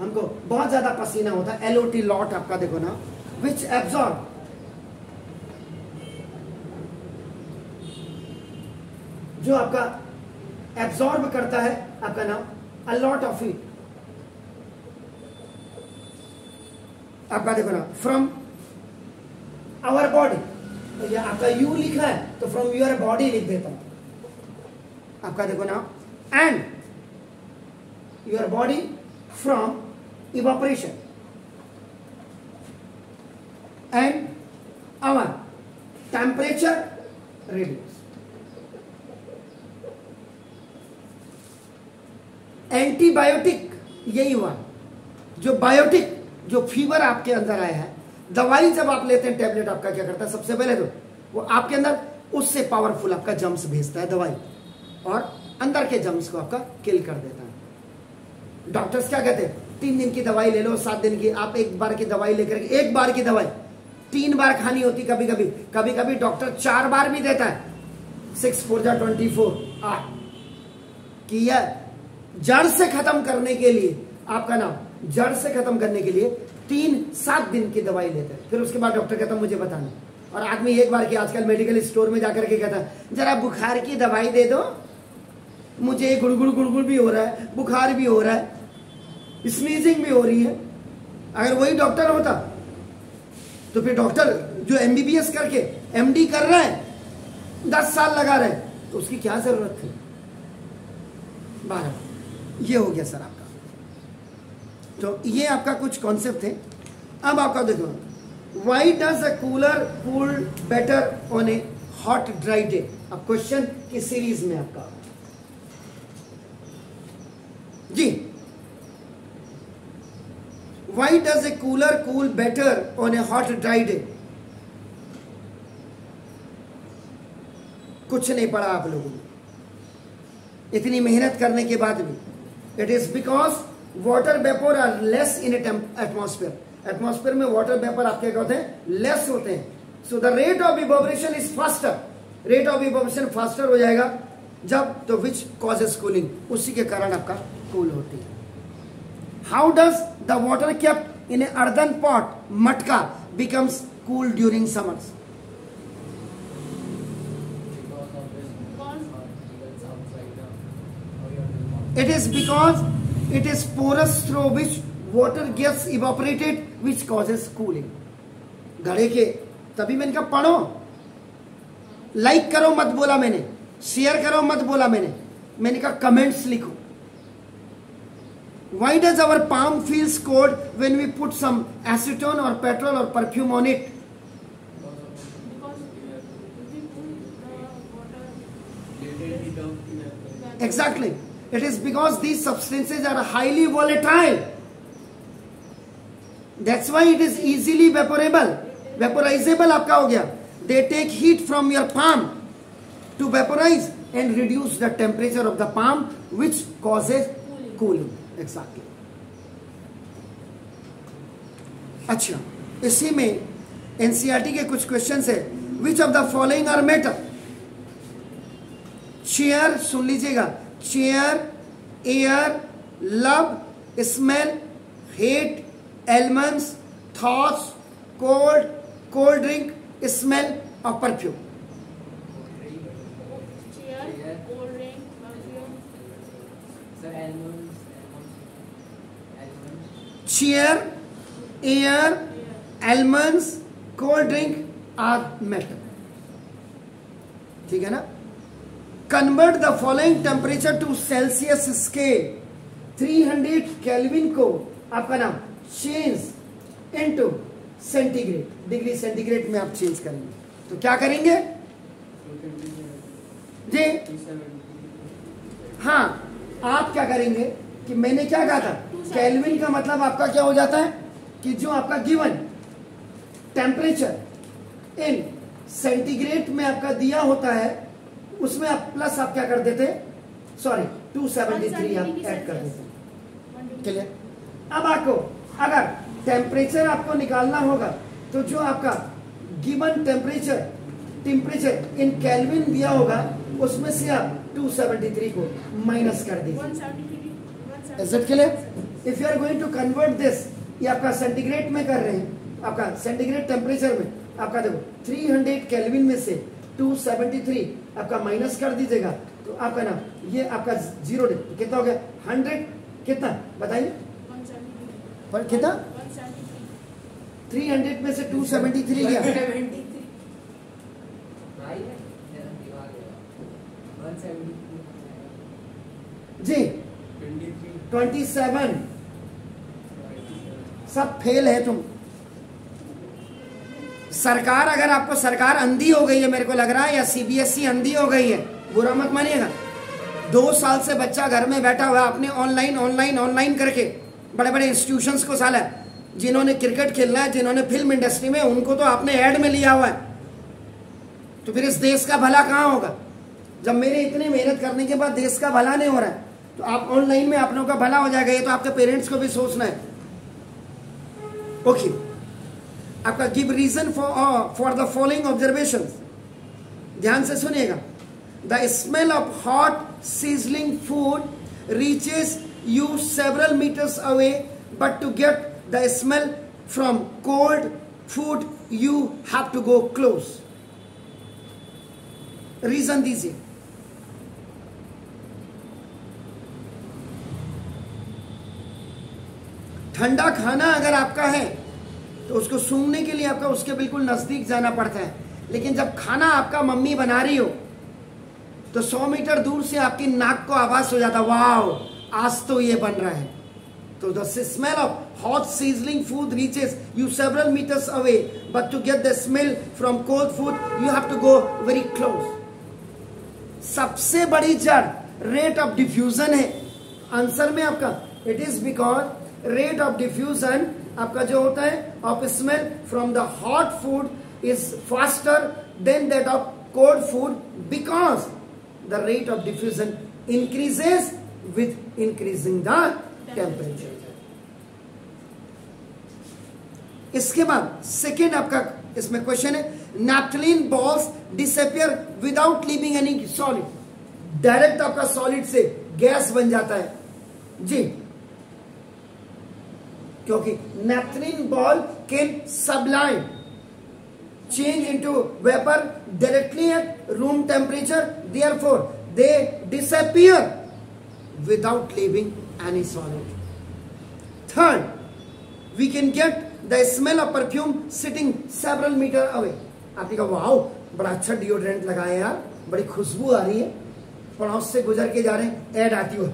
हमको बहुत ज्यादा पसीना होता है, LOT लॉट आपका देखो ना, विच एब्जॉर्ब, जो आपका एब्जॉर्ब करता है आपका नाम अ लॉट ऑफ इट, आपका देखो ना फ्रॉम आवर बॉडी, तो ये आपका यू लिखा है तो फ्रॉम योर बॉडी लिख देता हूं, आपका देखो ना and your body from evaporation and our temperature reduce. Antibiotic यही हुआ, जो बायोटिक, जो फीवर आपके अंदर आया है, दवाई जब आप लेते हैं टैबलेट, आपका क्या करता है सबसे पहले तो वो आपके अंदर उससे पावरफुल आपका जम्स भेजता है दवाई, और अंदर के जम्स को आपका किल कर देता है। डॉक्टर्स क्या कहते हैं, 3 दिन की दवाई ले लो, 7 दिन की, आप एक बार की दवाई लेकर, एक बार की दवाई 3 बार खानी होती, कभी कभी, कभी कभी डॉक्टर 4 बार भी देता है, 6 4 जा 24 8 की यह जड़ से खत्म करने के लिए, आपका नाम जड़ से खत्म करने के लिए 3-7 दिन की दवाई लेते हैं, फिर उसके बाद डॉक्टर कहता है मुझे बताना, और आदमी एक बार की आजकल मेडिकल स्टोर में जाकर के कहता है जरा बुखार की दवाई दे दो, मुझे गुड़गुड़ गुड़गुड़ भी हो रहा है, बुखार भी हो रहा है, स्नीजिंग भी हो रही है। अगर वही डॉक्टर होता तो फिर डॉक्टर जो MBBS करके MD कर रहा है, 10 साल लगा रहे, तो उसकी क्या जरूरत थी? 12। ये हो गया सर आपका, तो ये आपका कुछ कॉन्सेप्ट थे। अब आपका देखो, why does a cooler cool better on a hot dry day, अब क्वेश्चन की सीरीज में आपका जी, why does a cooler cool better on a hot dry day? कुछ नहीं पढ़ा आप लोगों ने, इतनी मेहनत करने के बाद भी। It is because water vapour are less in atmosphere, atmosphere में वाटर वेपर आपके क्या होते हैं, लेस होते हैं, so the rate of evaporation is faster, rate of evaporation faster हो जाएगा जब, तो विच कॉजेस कूलिंग, उसी के कारण आपका कूल होती है। How does the water kept in an earthen pot, matka, becomes cool during summers? It is because it is porous through which water gets evaporated, which causes cooling. घड़े के, तभी मैंने कहा पढ़ो, लाइक करो मत बोला मैंने, शेयर करो मत बोला मैंने कहा कमेंट्स लिखो। Why does our palm feels cold when we put some acetone or petrol or perfume on it? Exactly. It is because these substances are highly volatile. That's why it is easily vaporable. Vaporizable आपका हो गया. They take heat from your palm to vaporize and reduce the temperature of the palm, which causes cooling. Exactly. अच्छा, इसी में NCERT के कुछ questions है. Which of the following are metal? Chair, सुन लीजिएगा, chair, air, love, smell, hate, elements, thoughts, cold, cold drink, smell और perfume. Chair, air, elements, cold drink are metal, ठीक है ना? Convert the following temperature to Celsius scale, 300 kelvin को आपका नाम change into centigrade, degree centigrade में आप change करेंगे, तो क्या करेंगे जी? हाँ, आप क्या करेंगे कि मैंने क्या कहा था, केल्विन का मतलब आपका क्या हो जाता है कि जो आपका गिवन टेम्परेचर इन सेंटीग्रेड में आपका दिया होता है, उसमें आप प्लस आप क्या कर देते, सॉरी 273 आप ऐड कर देते, क्लियर? अब आपको अगर टेम्परेचर आपको निकालना होगा तो जो आपका गिवन टेम्परेचर इन केल्विन दिया होगा उसमें से आप 273 को माइनस कर दीजिए। Is it clear? If you are going to convert this, ये आपका सेंटीग्रेड में कर रहे हैं, आपका सेंटीग्रेड टेम्परेचर में आपका देखो 300 केल्विन में से 273 आपका माइनस कर दीजिएगा तो आपका ना ये आपका 0 कितना हो गया 100 कितना बताइए पर कितना 300 में से 273 गया जी 27 सब फेल है तुम। सरकार अगर आपको सरकार अंधी हो गई है मेरे को लग रहा है या सीबीएसई अंधी हो गई है, बुरा मत मानिएगा। 2 साल से बच्चा घर में बैठा हुआ अपने ऑनलाइन करके बड़े बड़े इंस्टीट्यूशंस को साला जिन्होंने क्रिकेट खेलना है, जिन्होंने फिल्म इंडस्ट्री में, उनको तो आपने ऐड में लिया हुआ है। तो फिर इस देश का भला कहां होगा जब मेरे इतनी मेहनत करने के बाद देश का भला नहीं हो रहा है? तो आप ऑनलाइन में अपनों का भला हो जाएगा, ये तो आपके पेरेंट्स को भी सोचना है। ओके, आपका give reason for the following observations, ध्यान से सुनिएगा। The smell of hot sizzling food reaches you several meters away, but to get the smell from cold food you have to go close. Reason दीजिए। ठंडा खाना अगर आपका है तो उसको सूंघने के लिए आपका उसके बिल्कुल नजदीक जाना पड़ता है, लेकिन जब खाना आपका मम्मी बना रही हो तो 100 मीटर दूर से आपकी नाक को आवाज हो जाता, वाओ आज तो ये बन रहा है। तो the smell of hot sizzling food reaches you several metres away, but to get the smell from cold food you have to go very close. सबसे बड़ी जड़ रेट ऑफ डिफ्यूजन है आंसर में आपका। It is because rate of diffusion आपका जो होता है of smell from the hot food is faster than that of cold food, because the rate of diffusion increases with increasing the temperature. इसके बाद second आपका इसमें क्वेश्चन है, naphthalene balls disappear without leaving any solid. Direct आपका solid से gas बन जाता है जी, क्योंकि naphthalene ball can Sublime change into vapor directly at room temperature, therefore they disappear without leaving any solid. Third, we can get the smell of perfume sitting several meter away. आपने कहा wow बड़ा अच्छा deodorant लगाया यार, बड़ी खुशबू आ रही है, पड़ोस से गुजर के जा रहे हैं, ऐड आती हो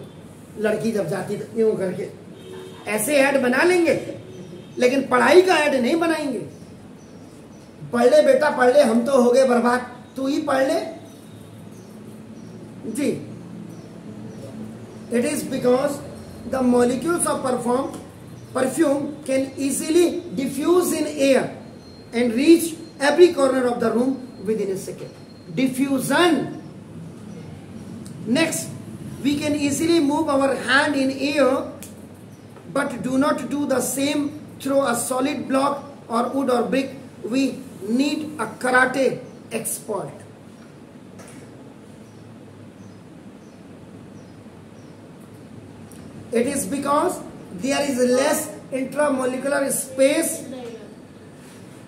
लड़की जब जाती तो यूं करके ऐसे ऐड बना लेंगे, लेकिन पढ़ाई का ऐड नहीं बनाएंगे। पढ़ ले बेटा पढ़ ले, हम तो हो गए बर्बाद, तू ही पढ़ ले जी। It is because the molecules of perfume can easily diffuse in air and reach every corner of the room within a second. Diffusion. Next, we can easily move our hand in air but do not do the same through a solid block or wood or brick. We need a karate expert. It is because there is less intramolecular space,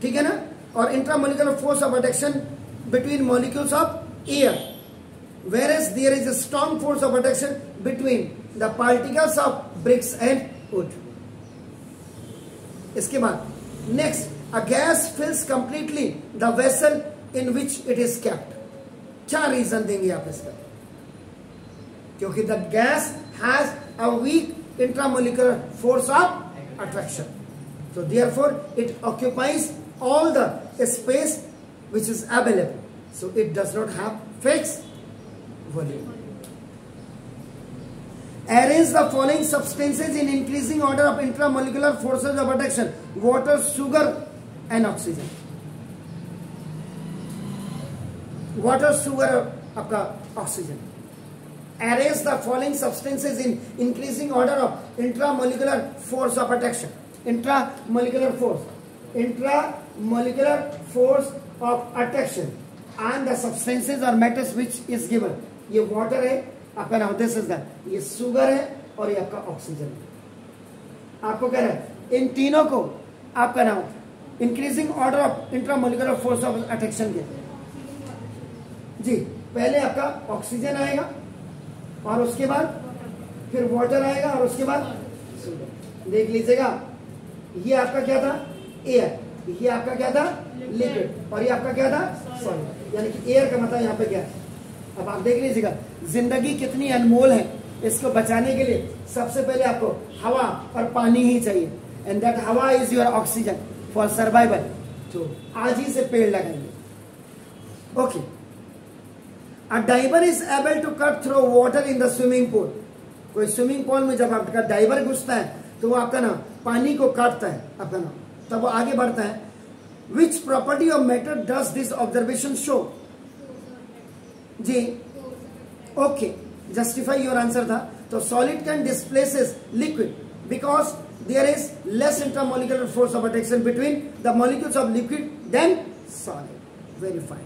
ठीक है ना, और intramolecular force of attraction between molecules of air, whereas there is a strong force of attraction between the particles of bricks and wood. इसके बाद next, a gas fills completely the vessel in which it is kept. क्या reason देंगे आप इसका? क्योंकि the gas has a weak intramolecular force of attraction, so therefore it occupies all the space which is available, so it does not have fixed volume. Arrange the following substances in increasing order of intramolecular forces of attraction: water, sugar and oxygen. Water, sugar, आपका oxygen. arrange the following substances in increasing order of intramolecular force of attraction. Intramolecular force of attraction and the substances or matters which is given. ये water है आपका नाम, this is the, ये sugar है और ये आपका ऑक्सीजन है. आपको कह रहा है इन तीनों को आपका नाम increasing order of intramolecular force of attraction के जी. पहले आपका ऑक्सीजन आएगा और उसके बाद फिर वाटर आएगा और उसके बाद सुगर. देख लीजिएगा, ये आपका क्या था, एयर, ये आपका क्या था, लिक्विड, और ये आपका क्या था, सॉलिड. यानी कि एयर का मतलब यहाँ पे क्या है. अब आप देख लीजिएगा जिंदगी कितनी अनमोल है, इसको बचाने के लिए सबसे पहले आपको हवा और पानी ही चाहिए. एंड दैट हवा is your oxygen for survival. तो आज ही से पेड़ लगाएंगे. Okay. A diver is able to cut through water in the swimming pool. कोई स्विमिंग पूल में जब आपका डाइवर घुसता है तो वो आपका ना पानी को काटता है आपका ना, तब वो आगे बढ़ता है. Which property of matter does this observation show. जी ओके, जस्टिफाई योर आंसर था. तो solid can displaces liquid because there is less intermolecular force of attraction between the molecules of liquid than solid. Very fine.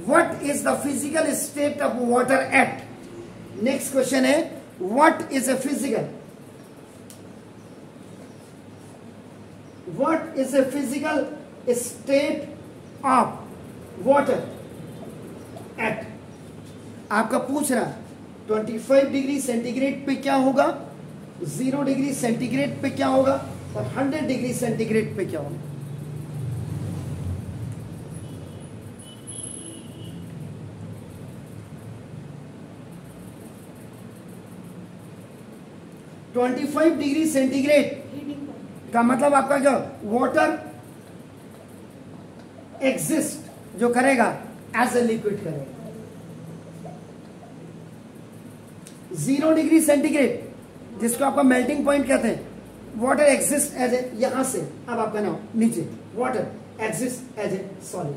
What is the physical state of water at. Next question है what is a physical state of water at. आपका पूछ रहा 25 degree centigrade पे क्या होगा, 0 degree centigrade पे क्या होगा और 100 डिग्री सेंटीग्रेड पे क्या होगा. (25 डिग्री सेंटीग्रेड का मतलब आपका क्या, वाटर एग्जिस्ट जो करेगा एज ए लिक्विड करेगा. 0 डिग्री सेंटीग्रेड जिसको आपका मेल्टिंग पॉइंट कहते हैं, वाटर एग्जिस्ट एज ए, यहां से अब आपका नाम नीचे, water exist as a solid.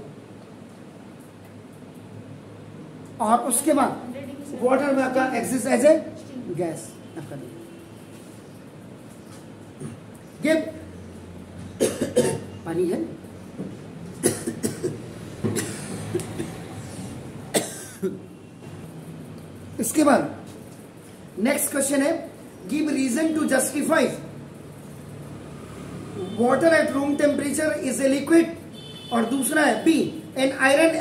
और उसके बाद वाटर में आपका एग्जिस्ट एज ए गैस. आपका गिव पानी है. इसके बाद नेक्स्ट क्वेश्चन है give reason to justify water at room temperature is a liquid. और दूसरा है B an iron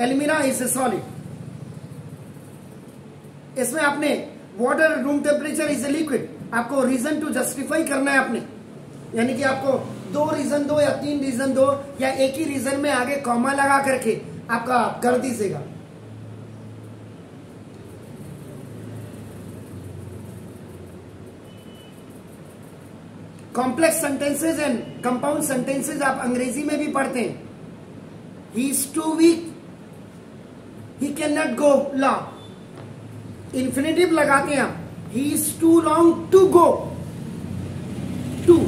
almirah is a solid. इसमें आपने water room temperature is a liquid, आपको रीजन टू जस्टिफाई करना है आपने. यानी कि आपको 2 रीजन दो या 3 रीजन दो या एक ही रीजन में आगे कॉमा लगा करके आपका कर दीजिएगा. Complex sentences and compound sentences आप अंग्रेजी में भी पढ़ते हैं. He is too weak, he can not go long. Infinitive लगाते हैं आप, he is too long to go to.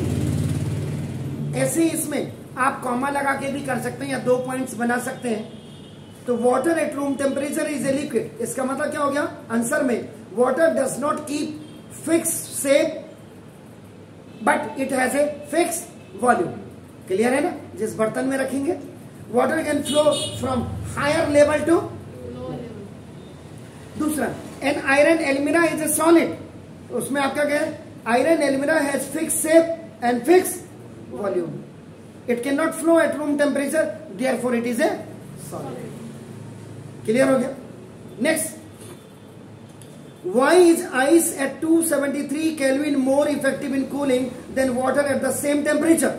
ऐसे इसमें आप कॉमा लगा के भी कर सकते हैं या 2 पॉइंट्स बना सकते हैं. तो water at room temperature is a liquid, इसका मतलब क्या हो गया आंसर में, water does not keep fix shape but it has a fix volume. Clear है ना. जिस बर्तन में रखेंगे water can flow from higher level to. दूसरा an iron almirah is a solid. उसमें आपका क्या है, iron almirah has fix shape and fix volume. It can not flow at room temperature, therefore it is a solid. Clear हो गया. Next, why is ice at 273 kelvin more effective in cooling than water at the same temperature.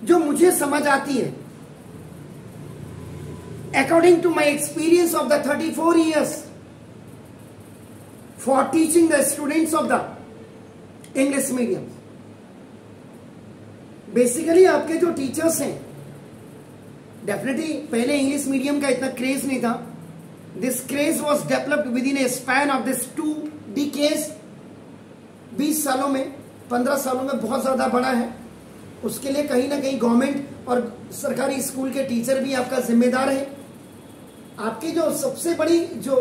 जो मुझे समझ आती है according to my experience of the 34 years for teaching the students of the English medium. Basically आपके जो teachers हैं, definitely पहले English medium का इतना क्रेज नहीं था. This craze was developed with in A span of this 2 decades, 20 सालों में 15 सालों में बहुत ज़्यादा बढ़ा है। उसके लिए कहीं ना कहीं गवर्नमेंट और सरकारी स्कूल के टीचर भी आपका जिम्मेदार है। आपकी जो सबसे बड़ी जो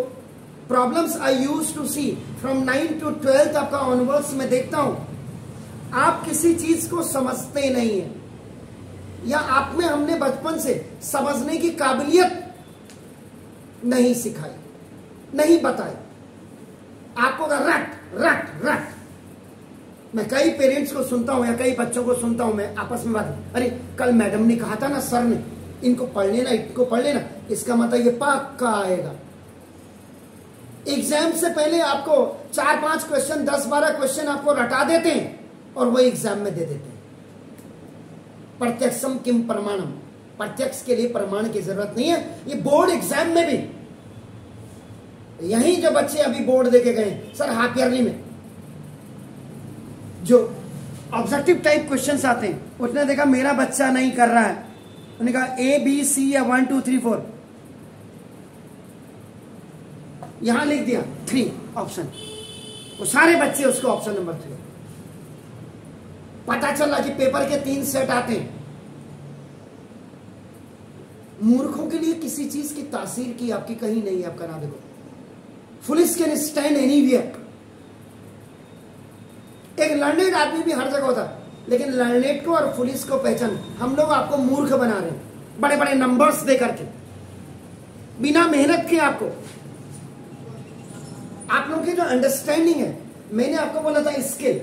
problems I use to see from 9 to 12 आपका ऑनवर्ड्स में देखता हूं, आप किसी चीज को समझते नहीं है, या आप में हमने बचपन से समझने की काबिलियत नहीं सिखाई, नहीं बताई आपको। रट रट रट। मैं कई पेरेंट्स को सुनता हूं या कई बच्चों को सुनता हूं, मैं आपस में बात, अरे कल मैडम ने कहा था ना, सर ने, इनको पढ़ लेना, इनको पढ़ लेना, इसका मतलब ये पक्का आएगा। एग्जाम से पहले आपको 4-5 क्वेश्चन, 10-12 क्वेश्चन आपको रटा देते हैं और वो एग्जाम में दे देते हैं। प्रत्यक्षम किम प्रमाणम, प्रत्यक्ष के लिए प्रमाण की जरूरत नहीं है। ये बोर्ड एग्जाम में भी, यही जो बच्चे अभी बोर्ड देके गए सर, हाफ ईयरली में जो ऑब्जेक्टिव टाइप क्वेश्चंस आते हैं, उसने देखा मेरा बच्चा नहीं कर रहा है, उन्होंने कहा ABC या 1 2 3 4, यहां लिख दिया 3 ऑप्शन, वो सारे बच्चे उसको ऑप्शन नंबर 3। पता चला कि पेपर के 3 सेट आते हैं। मूर्खों के लिए किसी चीज की तासीर की आपकी कहीं नहीं है। आपका नाम देखो, फुलिश कैन स्टैंड एनीवेयर। एक लर्नेड आदमी भी हर जगह होता, लेकिन लर्नेड को और फुलिश को पहचान, हम लोग आपको मूर्ख बना रहे हैं बड़े बड़े नंबर्स दे करके, बिना मेहनत के। आपको आप लोगों की जो अंडरस्टैंडिंग है, मैंने आपको बोला था स्किल,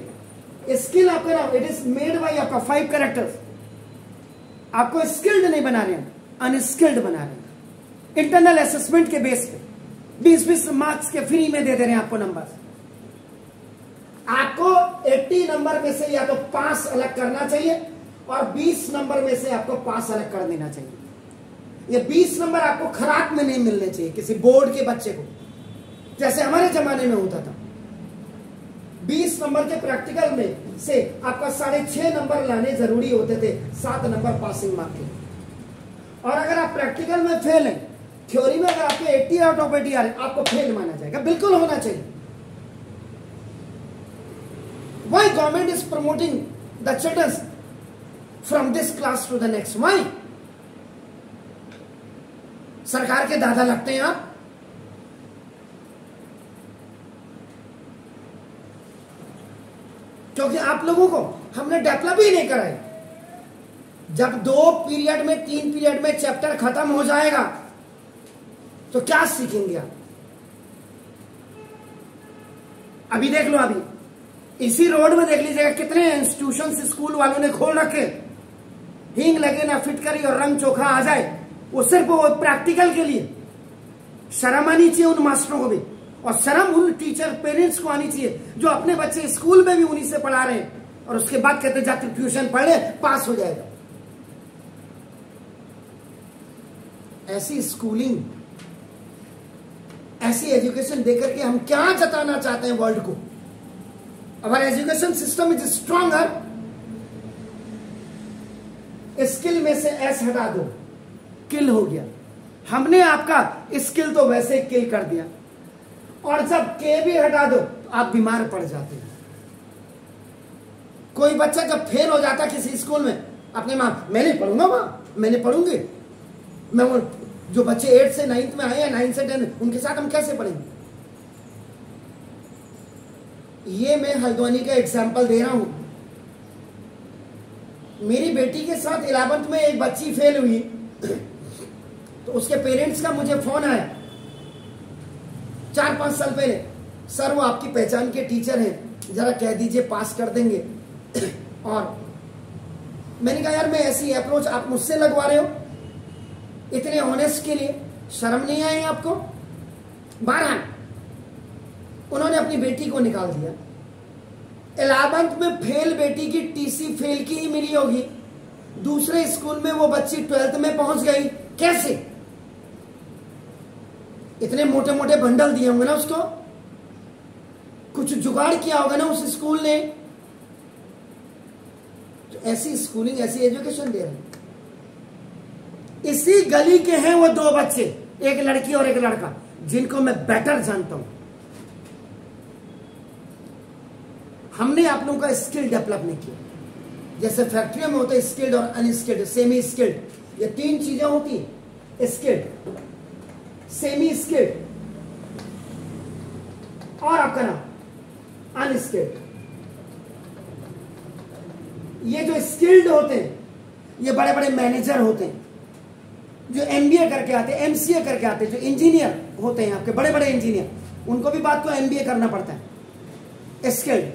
स्किल आपका नाम, इट इज मेड बाय आपका 5 कैरेक्टर्स। आपको स्किल्ड नहीं बना रहे हैं, अनस्किल्ड बना रहे हैं। इंटरनल असेसमेंट के बेस पे 20-20 मार्क्स के फ्री में दे रहे हैं आपको नंबर। आपको 80 नंबर में से या तो पास अलग करना चाहिए और 20 नंबर में से आपको पास अलग कर देना चाहिए। ये 20 नंबर आपको खराक में नहीं मिलने चाहिए किसी बोर्ड के बच्चे को, जैसे हमारे जमाने में होता था। 20 नंबर के प्रैक्टिकल में से आपका 6.5 नंबर लाने जरूरी होते थे 7 नंबर पासिंग मार्क के। और अगर आप प्रैक्टिकल में फेल हैं, थ्योरी में अगर आपके 80 आउट ऑफ 80 आ रहे, आपको फेल माना जाएगा। बिल्कुल होना चाहिए। Why government is promoting the children from this class to the next? Why? सरकार के दादा लगते हैं आप। क्योंकि आप लोगों को हमने डेवलप ही नहीं कराई। जब 2 पीरियड में 3 पीरियड में चैप्टर खत्म हो जाएगा तो क्या सीखेंगे आप? अभी देख लो, अभी इसी रोड में देख लीजिएगा कितने इंस्टीट्यूशन स्कूल वालों ने खोल रखे। हींग लगे ना फिटकरी और रंग चोखा आ जाए, वो सिर्फ वो प्रैक्टिकल के लिए। शर्म आनी चाहिए उन मास्टरों को भी, और शर्म उन टीचर पेरेंट्स को आनी चाहिए जो अपने बच्चे स्कूल में भी उन्हीं से पढ़ा रहे हैं और उसके बाद कहते जाके ट्यूशन पढ़ ले, पास हो जाएगा। ऐसी स्कूलिंग, ऐसी एजुकेशन देकर के हम क्या जताना चाहते हैं वर्ल्ड को? हमारा education system is stronger. Skill में से एस हटा दो, किल हो गया। हमने आपका स्किल तो वैसे किल कर दिया, और जब के भी हटा दो तो आप बीमार पड़ जाते हैं। कोई बच्चा जब फेल हो जाता किसी स्कूल में, अपने मां, मैं नहीं पढ़ूंगा, मां मैं नहीं पढ़ूंगी, मैं वो जो बच्चे 8 से 9th में आए हैं, 9 से 10, उनके साथ हम कैसे पढ़ेंगे? ये मैं हल्द्वानी का एग्जाम्पल दे रहा हूं। मेरी बेटी के साथ 11th में एक बच्ची फेल हुई, तो उसके पेरेंट्स का मुझे फोन आया 4-5 साल पहले, सर वो आपकी पहचान के टीचर हैं, जरा कह दीजिए पास कर देंगे। और मैंने कहा यार मैं ऐसी अप्रोच आप मुझसे लगवा रहे हो इतने ऑनेस्ट के लिए, शर्म नहीं आई आपको? 12 उन्होंने अपनी बेटी को निकाल दिया। 11th में फेल बेटी की टीसी फेल की ही मिली होगी, दूसरे स्कूल में वो बच्ची 12th में पहुंच गई। कैसे? इतने मोटे मोटे बंडल दिए होंगे ना उसको, कुछ जुगाड़ किया होगा ना उस स्कूल ने। तो ऐसी स्कूलिंग, ऐसी एजुकेशन दे रहे हैं। इसी गली के हैं वो 2 बच्चे, एक लड़की और एक लड़का, जिनको मैं बेटर जानता हूं। हमने आप लोगों का स्किल डेवलप नहीं किया। जैसे फैक्ट्रियों में होता है स्किल्ड और अनस्किल्ड, सेमी स्किल्ड, ये तीन चीजें होती हैं, स्किल्ड, सेमी स्किल्ड और आपका नाम अनस्किल्ड। ये जो स्किल्ड होते हैं ये बड़े बड़े मैनेजर होते हैं, जो एमबीए करके आते हैं, एमसीए करके आते हैं, जो इंजीनियर होते हैं आपके बड़े बड़े इंजीनियर, उनको भी बात को एमबीए करना पड़ता है। स्किल्ड,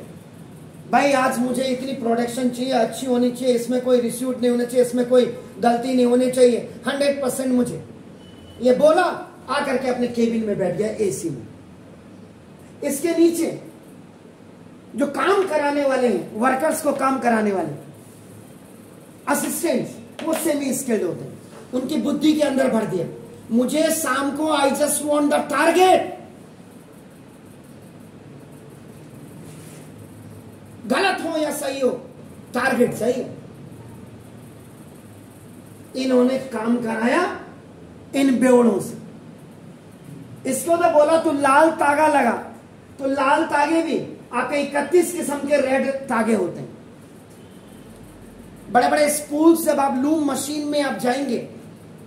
भाई आज मुझे इतनी प्रोडक्शन चाहिए, अच्छी होनी चाहिए, इसमें कोई रिस्यूट नहीं होना चाहिए, इसमें कोई गलती नहीं होनी चाहिए, 100% मुझे, ये बोला, आकर के अपने केबिन में बैठ गया एसी में। इसके नीचे जो काम कराने वाले हैं, वर्कर्स को काम कराने वाले असिस्टेंट्स, वो सेमी स्किल्ड होते हैं। उनकी बुद्धि के अंदर भर दिया, मुझे शाम को I just want the target, गलत हो या सही हो, टारगेट सही हो। इन्होंने काम कराया इन बेवड़ों से। इसको तो बोला तू लाल तागा लगा, तो लाल तागे भी आपके 31 किस्म के रेड तागे होते हैं। बड़े बड़े स्कूल जब आप लूम मशीन में आप जाएंगे,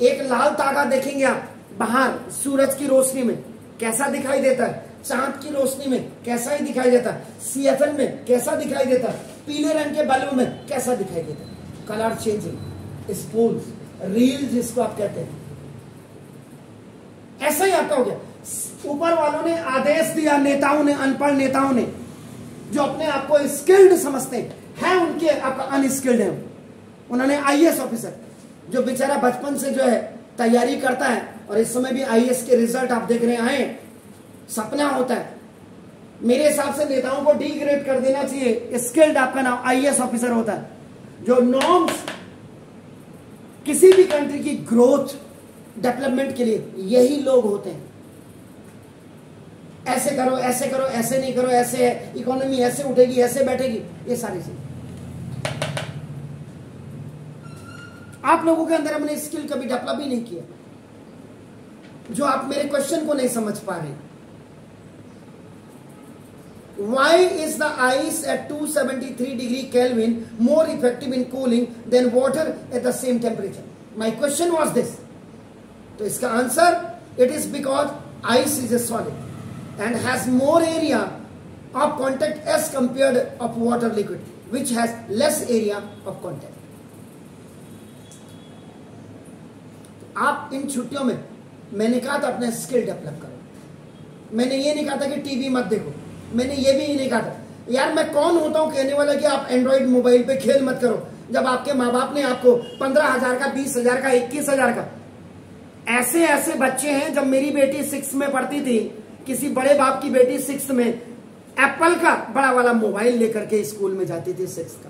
एक लाल तागा देखेंगे आप बाहर सूरज की रोशनी में कैसा दिखाई देता है, चांद की रोशनी में कैसा ही दिखाई देता है, सीएफएल में कैसा दिखाई देता है, पीले रंग के बल्ब में कैसा दिखाई देता है, कलर चेंजिंग स्पूल्स, रील जिसको आप कहते हैं, ऐसा ही आपका हो गया। ऊपर वालों ने आदेश दिया, नेताओं ने, अनपढ़ नेताओं ने, जो अपने आप को स्किल्ड समझते हैं उनके आपका अनस्किल्ड है। उन्होंने आईएएस ऑफिसर, जो बेचारा बचपन से जो है तैयारी करता है और इस समय भी आईएएस के रिजल्ट आप देख रहे हैं, सपना होता है। मेरे हिसाब से नेताओं को डी ग्रेड कर देना चाहिए। स्किल्ड आपका नाम आईएएस ऑफिसर होता है, जो नॉर्म्स किसी भी कंट्री की ग्रोथ डेवलपमेंट के लिए यही लोग होते हैं। ऐसे करो, ऐसे करो, ऐसे नहीं करो, ऐसे है, इकोनॉमी ऐसे उठेगी, ऐसे बैठेगी, ये सारी चीज आप लोगों के अंदर हमने स्किल कभी डेवलप ही नहीं किया, जो आप मेरे क्वेश्चन को नहीं समझ पा रहे। Why is the ice at 273 degree Kelvin more effective in cooling than water at the same temperature? My question was this. तो इसका answer, it is because ice is a solid and has more area of contact as compared of water liquid, which has less area of contact. आप इन छुट्टियों में, मैंने कहा था अपना skill develop करो। मैंने ये नहीं कहा था कि टीवी मत देखो, मैंने ये भी नहीं कहा था। यार मैं कौन होता हूं कहने वाला कि आप एंड्रॉइड मोबाइल पे खेल मत करो, जब आपके माँ बाप ने आपको 15,000 का, 20,000 का, 21,000 का, ऐसे ऐसे बच्चे हैं। जब मेरी बेटी 6 में पढ़ती थी, किसी बड़े बाप की बेटी 6 में एप्पल का बड़ा वाला मोबाइल लेकर के स्कूल में जाती थी 6 का।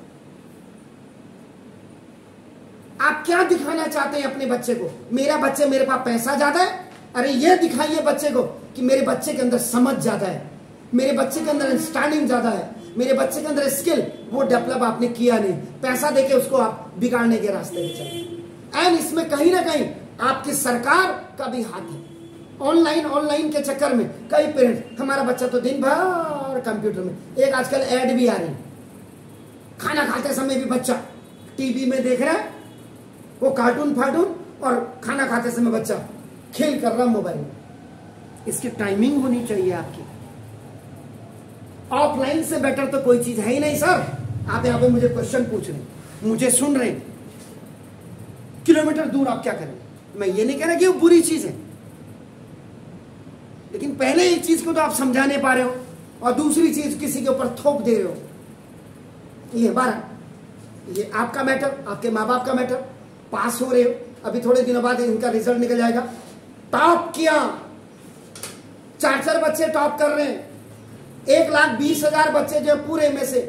आप क्या दिखाना चाहते हैं अपने बच्चे को? मेरा बच्चे, मेरे पास पैसा ज्यादा है? अरे ये दिखाइए बच्चे को कि मेरे बच्चे के अंदर समझ ज्यादा है, मेरे बच्चे के अंदर अंडरस्टैंडिंग ज्यादा है, मेरे बच्चे के अंदर स्किल, वो डेवलप आपने किया नहीं, पैसा देके उसको आप बिगाड़ने के रास्ते पे चले। एंड इसमें कहीं ना कहीं आपकी सरकार का भी हाथ है। ऑनलाइन के चक्कर में कई पेरेंट्स, हमारा बच्चा तो दिन भर कंप्यूटर में, एक आजकल ऐड भी आ रही है, खाना खाते समय भी बच्चा टीवी में देख रहा है वो कार्टून फार्टून, और खाना खाते समय बच्चा खेल कर रहा मोबाइल में। इसकी टाइमिंग होनी चाहिए आपकी। ऑफलाइन से बेटर तो कोई चीज है ही नहीं सर। आप यहाँ पे मुझे क्वेश्चन पूछ रहे हैं, मुझे सुन रहे हैं, किलोमीटर दूर आप क्या करें? मैं ये नहीं कह रहा कि वो बुरी चीज है, लेकिन पहले एक चीज को तो आप समझा नहीं पा रहे हो और दूसरी चीज किसी के ऊपर थोप दे रहे हो। ये 12, ये आपका मैटर, आपके माँ बाप का मैटर। पास हो रहे हो, अभी थोड़े दिनों बाद इनका रिजल्ट निकल जाएगा। टॉप किया, 4 बच्चे टॉप कर रहे हैं, 1,20,000 बच्चे जो पूरे में से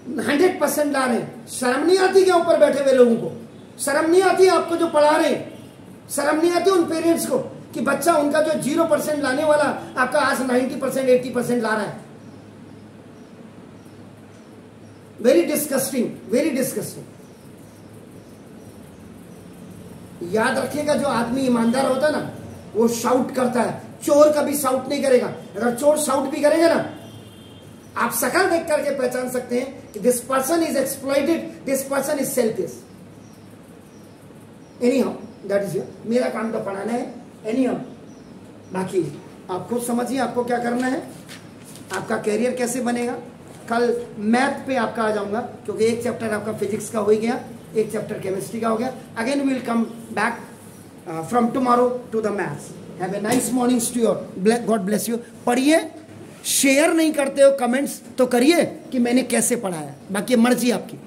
100% ला रहे हैं। शर्म नहीं आती क्या ऊपर बैठे हुए लोगों को? शर्म नहीं आती आपको जो पढ़ा रहे हैं? शर्म नहीं आती उन पेरेंट्स को कि बच्चा उनका जो 0% लाने वाला आपका आज 90%, 80% ला रहा है? Very disgusting, very disgusting. याद रखिएगा, जो आदमी ईमानदार होता है ना, वो शाउट करता है। चोर कभी शाउट नहीं करेगा। अगर चोर शाउट भी करेगा ना, आप शक्ल देख करके पहचान सकते हैं कि this person is exploited, this person is selfish. Any how that is मेरा काम तो पढ़ाना है। एनी हाउ बाकी आप खुद समझिए आपको क्या करना है, आपका कैरियर कैसे बनेगा। कल मैथ पे आपका आ जाऊंगा, क्योंकि एक चैप्टर आपका फिजिक्स का हो ही गया, एक चैप्टर केमिस्ट्री का हो गया। Again we will come back from tomorrow to the maths. Have a nice mornings to your, God bless you. पढ़िए, शेयर नहीं करते हो कमेंट्स तो करिए कि मैंने कैसे पढ़ाया, बाकी मर्जी आपकी।